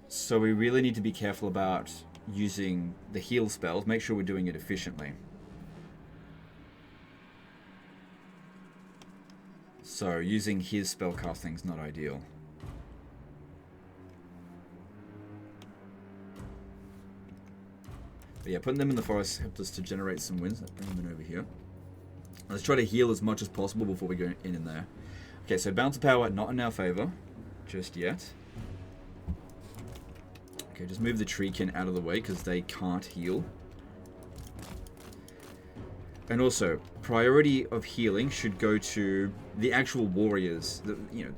so we really need to be careful about using the heal spells. Make sure we're doing it efficiently. So, using his spellcasting is not ideal. But yeah, putting them in the forest helped us to generate some winds. Let's bring them in over here. Let's try to heal as much as possible before we go in there. Okay, so bounce of power not in our favor just yet. Okay, just move the treekin out of the way because they can't heal. And also, priority of healing should go to the actual warriors,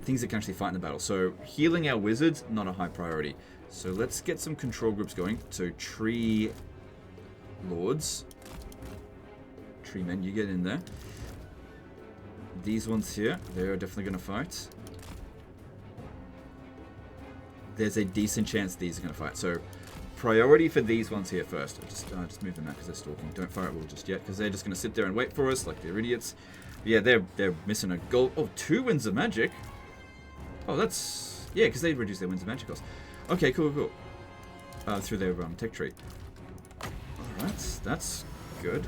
things that can actually fight in the battle. So healing our wizards, not a high priority. So let's get some control groups going. So tree lords, tree men, you get in there. These ones here, they're definitely going to fight. There's a decent chance these are going to fight. So priority for these ones here first. Just move them out because they're stalking. Don't fire at will just yet because they're just going to sit there and wait for us like they're idiots. Yeah, they're missing a gold. Oh, 2 winds of magic. Oh, that's... Yeah, because they reduce their winds of magic cost. Okay, cool. Through their tech tree. Alright, that's good.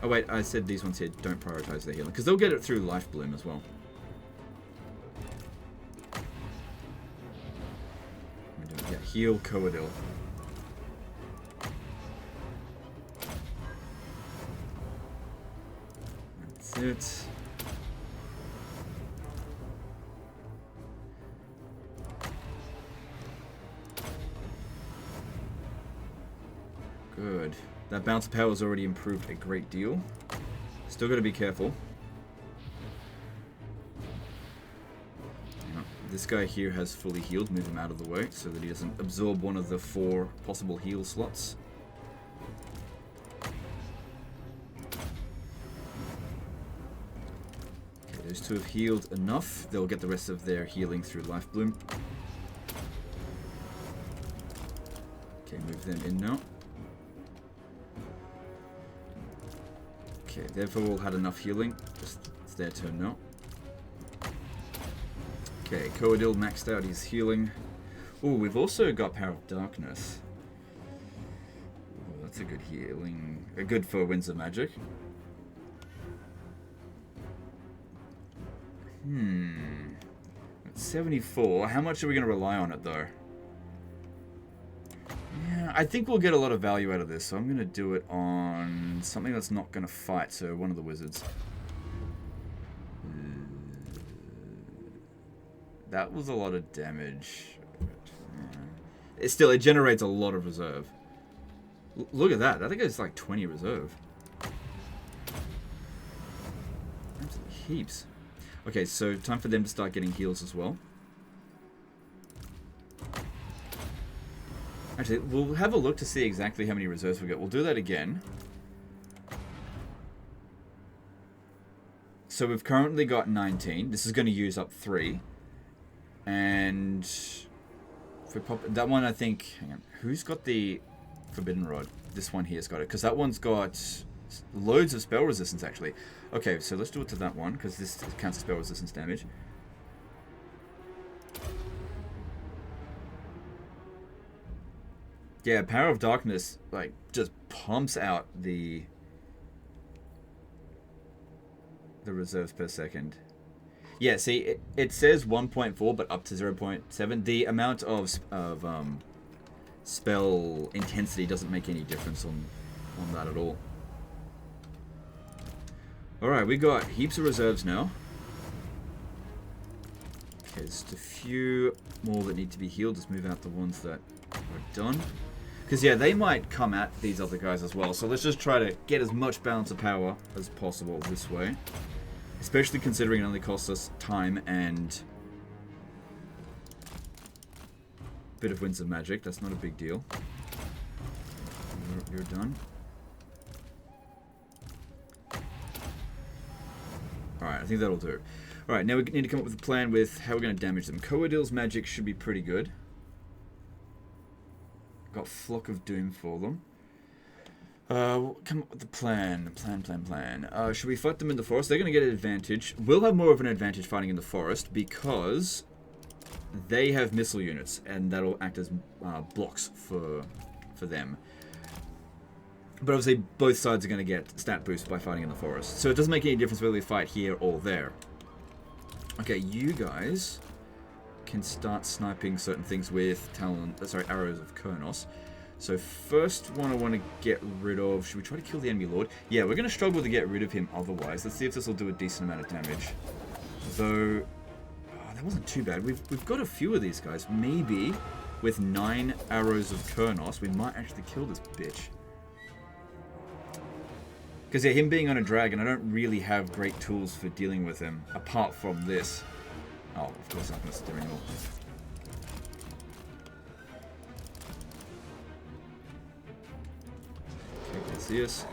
Oh wait, I said these ones here don't prioritize their healing. Because they'll get it through Life Bloom as well. Yeah, heal Coadil. That's it. Good. That bounce of power has already improved a great deal. Still got to be careful. This guy here has fully healed. Move him out of the way so that he doesn't absorb one of the 4 possible heal slots. Okay, those 2 have healed enough. They'll get the rest of their healing through Life Bloom. Okay, move them in now. Okay, they've all had enough healing. Just it's their turn now. Okay, Coadil maxed out his healing. Oh, we've also got Power of Darkness. Oh, that's a good healing. Good for Winds of Magic. 74. How much are we going to rely on it, though? Yeah, I think we'll get a lot of value out of this, so I'm going to do it on something that's not going to fight, so one of the wizards. That was a lot of damage. It generates a lot of reserve. Look at that. I think it's like 20 reserve. Absolutely heaps. Okay, so time for them to start getting heals as well. Actually, we'll have a look to see exactly how many reserves we get. We'll do that again. So we've currently got 19. This is going to use up 3. And if we pop that one, I think. Hang on. Who's got the Forbidden Rod? This one here's got it, because that one's got loads of spell resistance actually. Okay, so let's do it to that one because this counts as spell resistance damage. Yeah, Power of Darkness like just pumps out the reserves per second. Yeah, see, it says 1.4, but up to 0.7. The amount of spell intensity doesn't make any difference on that at all. Alright, we got heaps of reserves now. Okay, just a few more that need to be healed. Just move out the ones that are done. Because, yeah, they might come at these other guys as well. So let's just try to get as much balance of power as possible this way. Especially considering it only costs us time and a bit of Winds of Magic. That's not a big deal. You're done. Alright, I think that'll do. Alright, now we need to come up with a plan with how we're going to damage them. Coadil's magic should be pretty good. Got Flock of Doom for them. Come up with the plan. Should we fight them in the forest? They're going to get an advantage. We'll have more of an advantage fighting in the forest because they have missile units, and that'll act as blocks for them. But obviously, both sides are going to get stat boosts by fighting in the forest. So it doesn't make any difference whether we fight here or there. Okay, you guys can start sniping certain things with arrows of Kurnos. So first one I want to get rid of. Should we try to kill the enemy lord? Yeah, we're going to struggle to get rid of him otherwise. Let's see if this will do a decent amount of damage. Though, that wasn't too bad. We've got a few of these guys. Maybe with 9 arrows of Kurnos, we might actually kill this bitch. Because yeah, him being on a dragon, I don't really have great tools for dealing with him, apart from this. Oh, of course I'm going to steering wheel. Okay, can see us.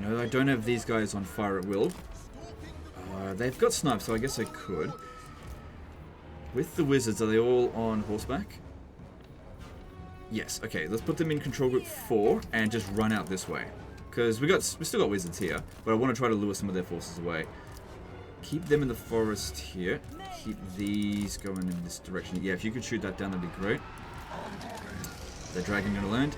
No, I don't have these guys on fire at will. They've got snipes, so I guess I could. With the wizards, are they all on horseback? Yes, okay, let's put them in control group 4 and just run out this way. Because we still got wizards here, but I want to try to lure some of their forces away. Keep them in the forest here. Keep these going in this direction. Yeah, if you could shoot that down, that'd be great. The dragon gonna land.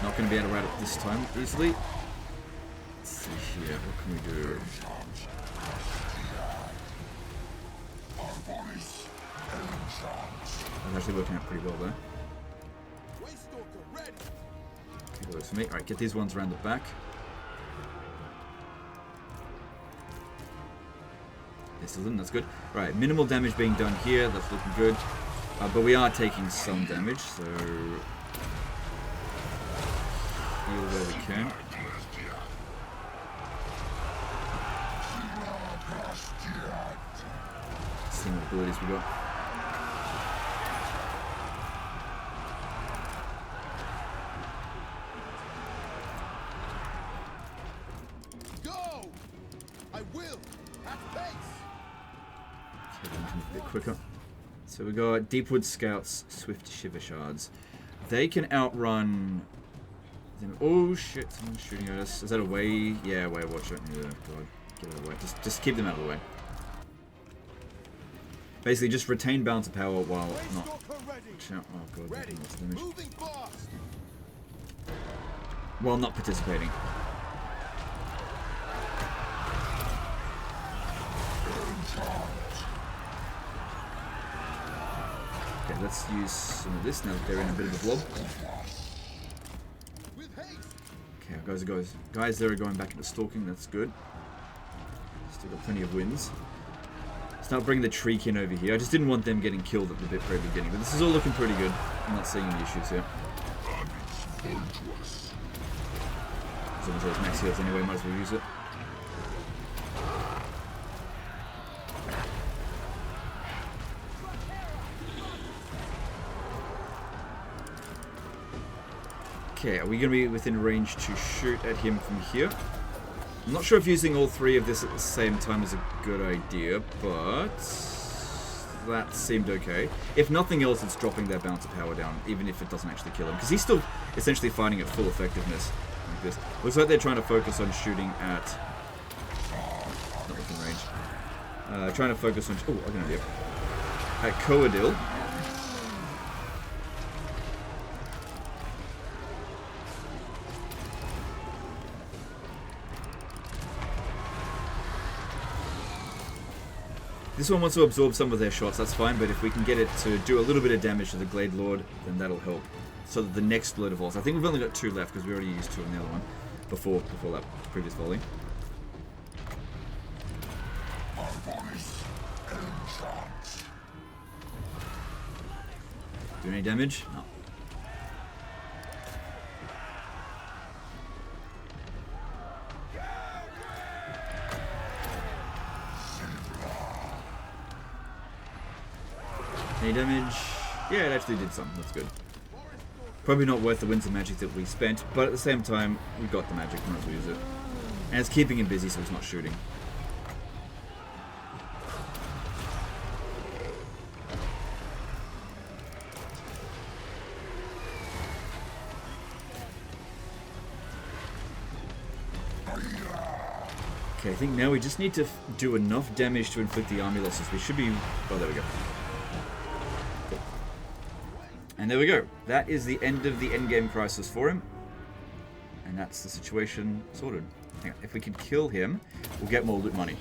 Not going to be able to route it this time easily. Let's see here, what can we do? That's actually working out pretty well there. Okay, works for me. Alright, get these ones around the back. They're still in, that's good. Right, minimal damage being done here, that's looking good. But we are taking some damage, so heal where we can. Let's see what abilities we got. Go! I will! At pace! Okay, then a bit quicker. So we got Deepwood Scouts, Swift Shiver Shards. They can outrun them. Oh shit, someone's shooting at us. Is that a way? Yeah, way, watch it. Yeah, God. Get out of the way. Just keep them out of the way. Basically, just retain balance of power while not. Oh god, they're doing lots of damage. While not participating. Okay, let's use some of this now that they're in a bit of a blob. Okay, our guys there are going back into stalking, that's good. Still got plenty of wins. Start bringing the Treekin over here. I just didn't want them getting killed at the very beginning, but this is all looking pretty good. I'm not seeing any issues here. It's almost always max heals anyway, might as well use it. Okay, are we going to be within range to shoot at him from here? I'm not sure if using all three of this at the same time is a good idea, but that seemed okay. If nothing else, it's dropping their bouncer power down, even if it doesn't actually kill him, because he's still essentially fighting at full effectiveness like this. Looks like they're trying to focus on shooting at... not within range. Trying to focus on... oh, I got an idea. At Coadil. This one wants to absorb some of their shots, that's fine, but if we can get it to do a little bit of damage to the Glade Lord, then that'll help. So that the next load of volts, I think we've only got 2 left because we already used 2 on the other one before that previous volley. Do any damage? No. Any damage? Yeah, it actually did some. That's good. Probably not worth the winds of magic that we spent, but at the same time, we got the magic, might as well use it. And it's keeping him busy so he's not shooting. Okay, I think now we just need to do enough damage to inflict the army losses. We should be... oh, there we go. And there we go. That is the end of the endgame crisis for him. And that's the situation sorted. Hang on. If we could kill him, we'll get more loot money.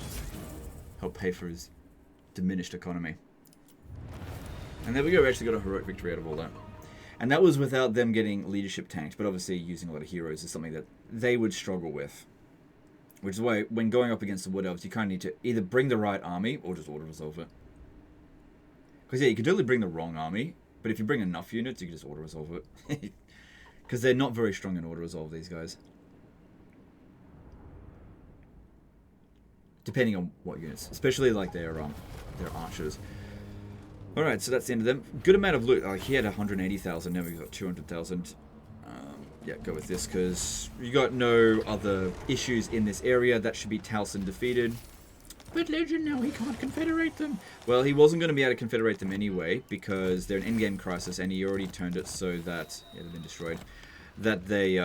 Help pay for his diminished economy. And there we go. We actually got a heroic victory out of all that. And that was without them getting leadership tanked. But obviously using a lot of heroes is something that they would struggle with. Which is why when going up against the Wood Elves, you kind of need to either bring the right army or just auto-resolve it. Because yeah, you could totally bring the wrong army. But if you bring enough units, you can just auto-resolve it. Because they're not very strong in auto-resolve, these guys. Depending on what units. Especially like their archers. Alright, so that's the end of them. Good amount of loot. He had 180,000, now we've got 200,000. Yeah, go with this, because you got no other issues in this area. That should be Taliesin defeated. But Legend, now he can't confederate them. Well, he wasn't going to be able to confederate them anyway, because they're an endgame crisis, and he already turned it so that... yeah, they've been destroyed. That they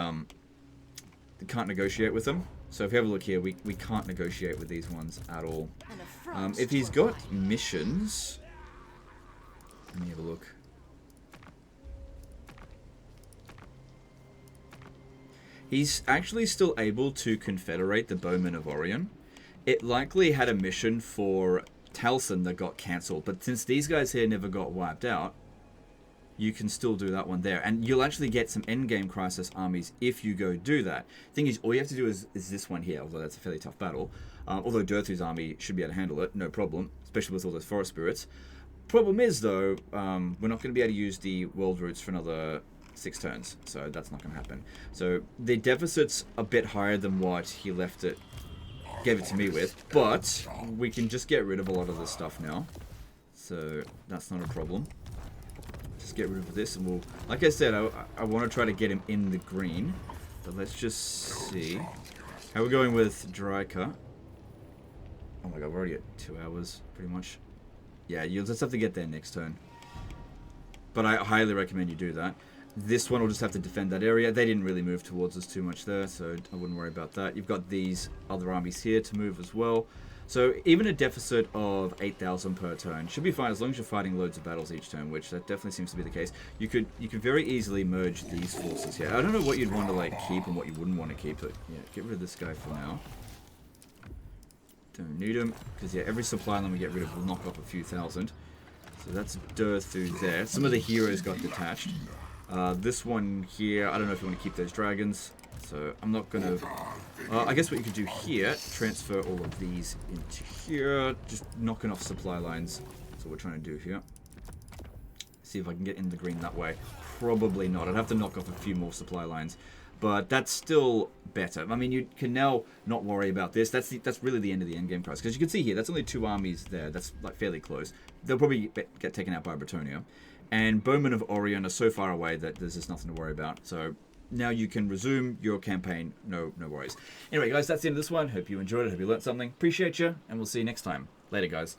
can't negotiate with them. So if you have a look here, we can't negotiate with these ones at all. If he's got missions... let me have a look. He's actually still able to confederate the Bowmen of Orion. It likely had a mission for Taliesin that got cancelled, but since these guys here never got wiped out, you can still do that one there. And you'll actually get some endgame crisis armies if you go do that. Thing is, all you have to do is this one here, although that's a fairly tough battle. Although Durthu's army should be able to handle it, no problem, especially with all those forest spirits. Problem is, though, we're not going to be able to use the world roots for another 6 turns, so that's not going to happen. So the deficit's a bit higher than what he left it, gave it to me with, but we can just get rid of a lot of this stuff now, so that's not a problem. Just get rid of this, and we'll, like I said, I want to try to get him in the green, but let's just see how we're going with Draika. Oh my god, we're already at 2 hours, pretty much. Yeah, you'll just have to get there next turn, but I highly recommend you do that. This one will just have to defend that area. They didn't really move towards us too much there, so I wouldn't worry about that. You've got these other armies here to move as well. So even a deficit of 8,000 per turn should be fine as long as you're fighting loads of battles each turn, which that definitely seems to be the case. You could very easily merge these forces here. I don't know what you'd want to like keep and what you wouldn't want to keep, but yeah, get rid of this guy for now. Don't need him, because yeah, every supply line we get rid of will knock off a few thousand. So that's Durthu there. Some of the heroes got detached. This one here, I don't know if you want to keep those dragons, so I'm not going to... I guess what you could do here, transfer all of these into here, just knocking off supply lines. That's what we're trying to do here. See if I can get in the green that way. Probably not. I'd have to knock off a few more supply lines. but that's still better. I mean, you can now not worry about this. That's really the end of the endgame crisis, because you can see here that's only 2 armies there. That's like fairly close. They'll probably get taken out by Bretonia, and Bowmen of Orion are so far away that there's just nothing to worry about. So now you can resume your campaign. No worries. Anyway, guys, that's the end of this one. Hope you enjoyed it. Hope you learned something. Appreciate you, and we'll see you next time. Later, guys.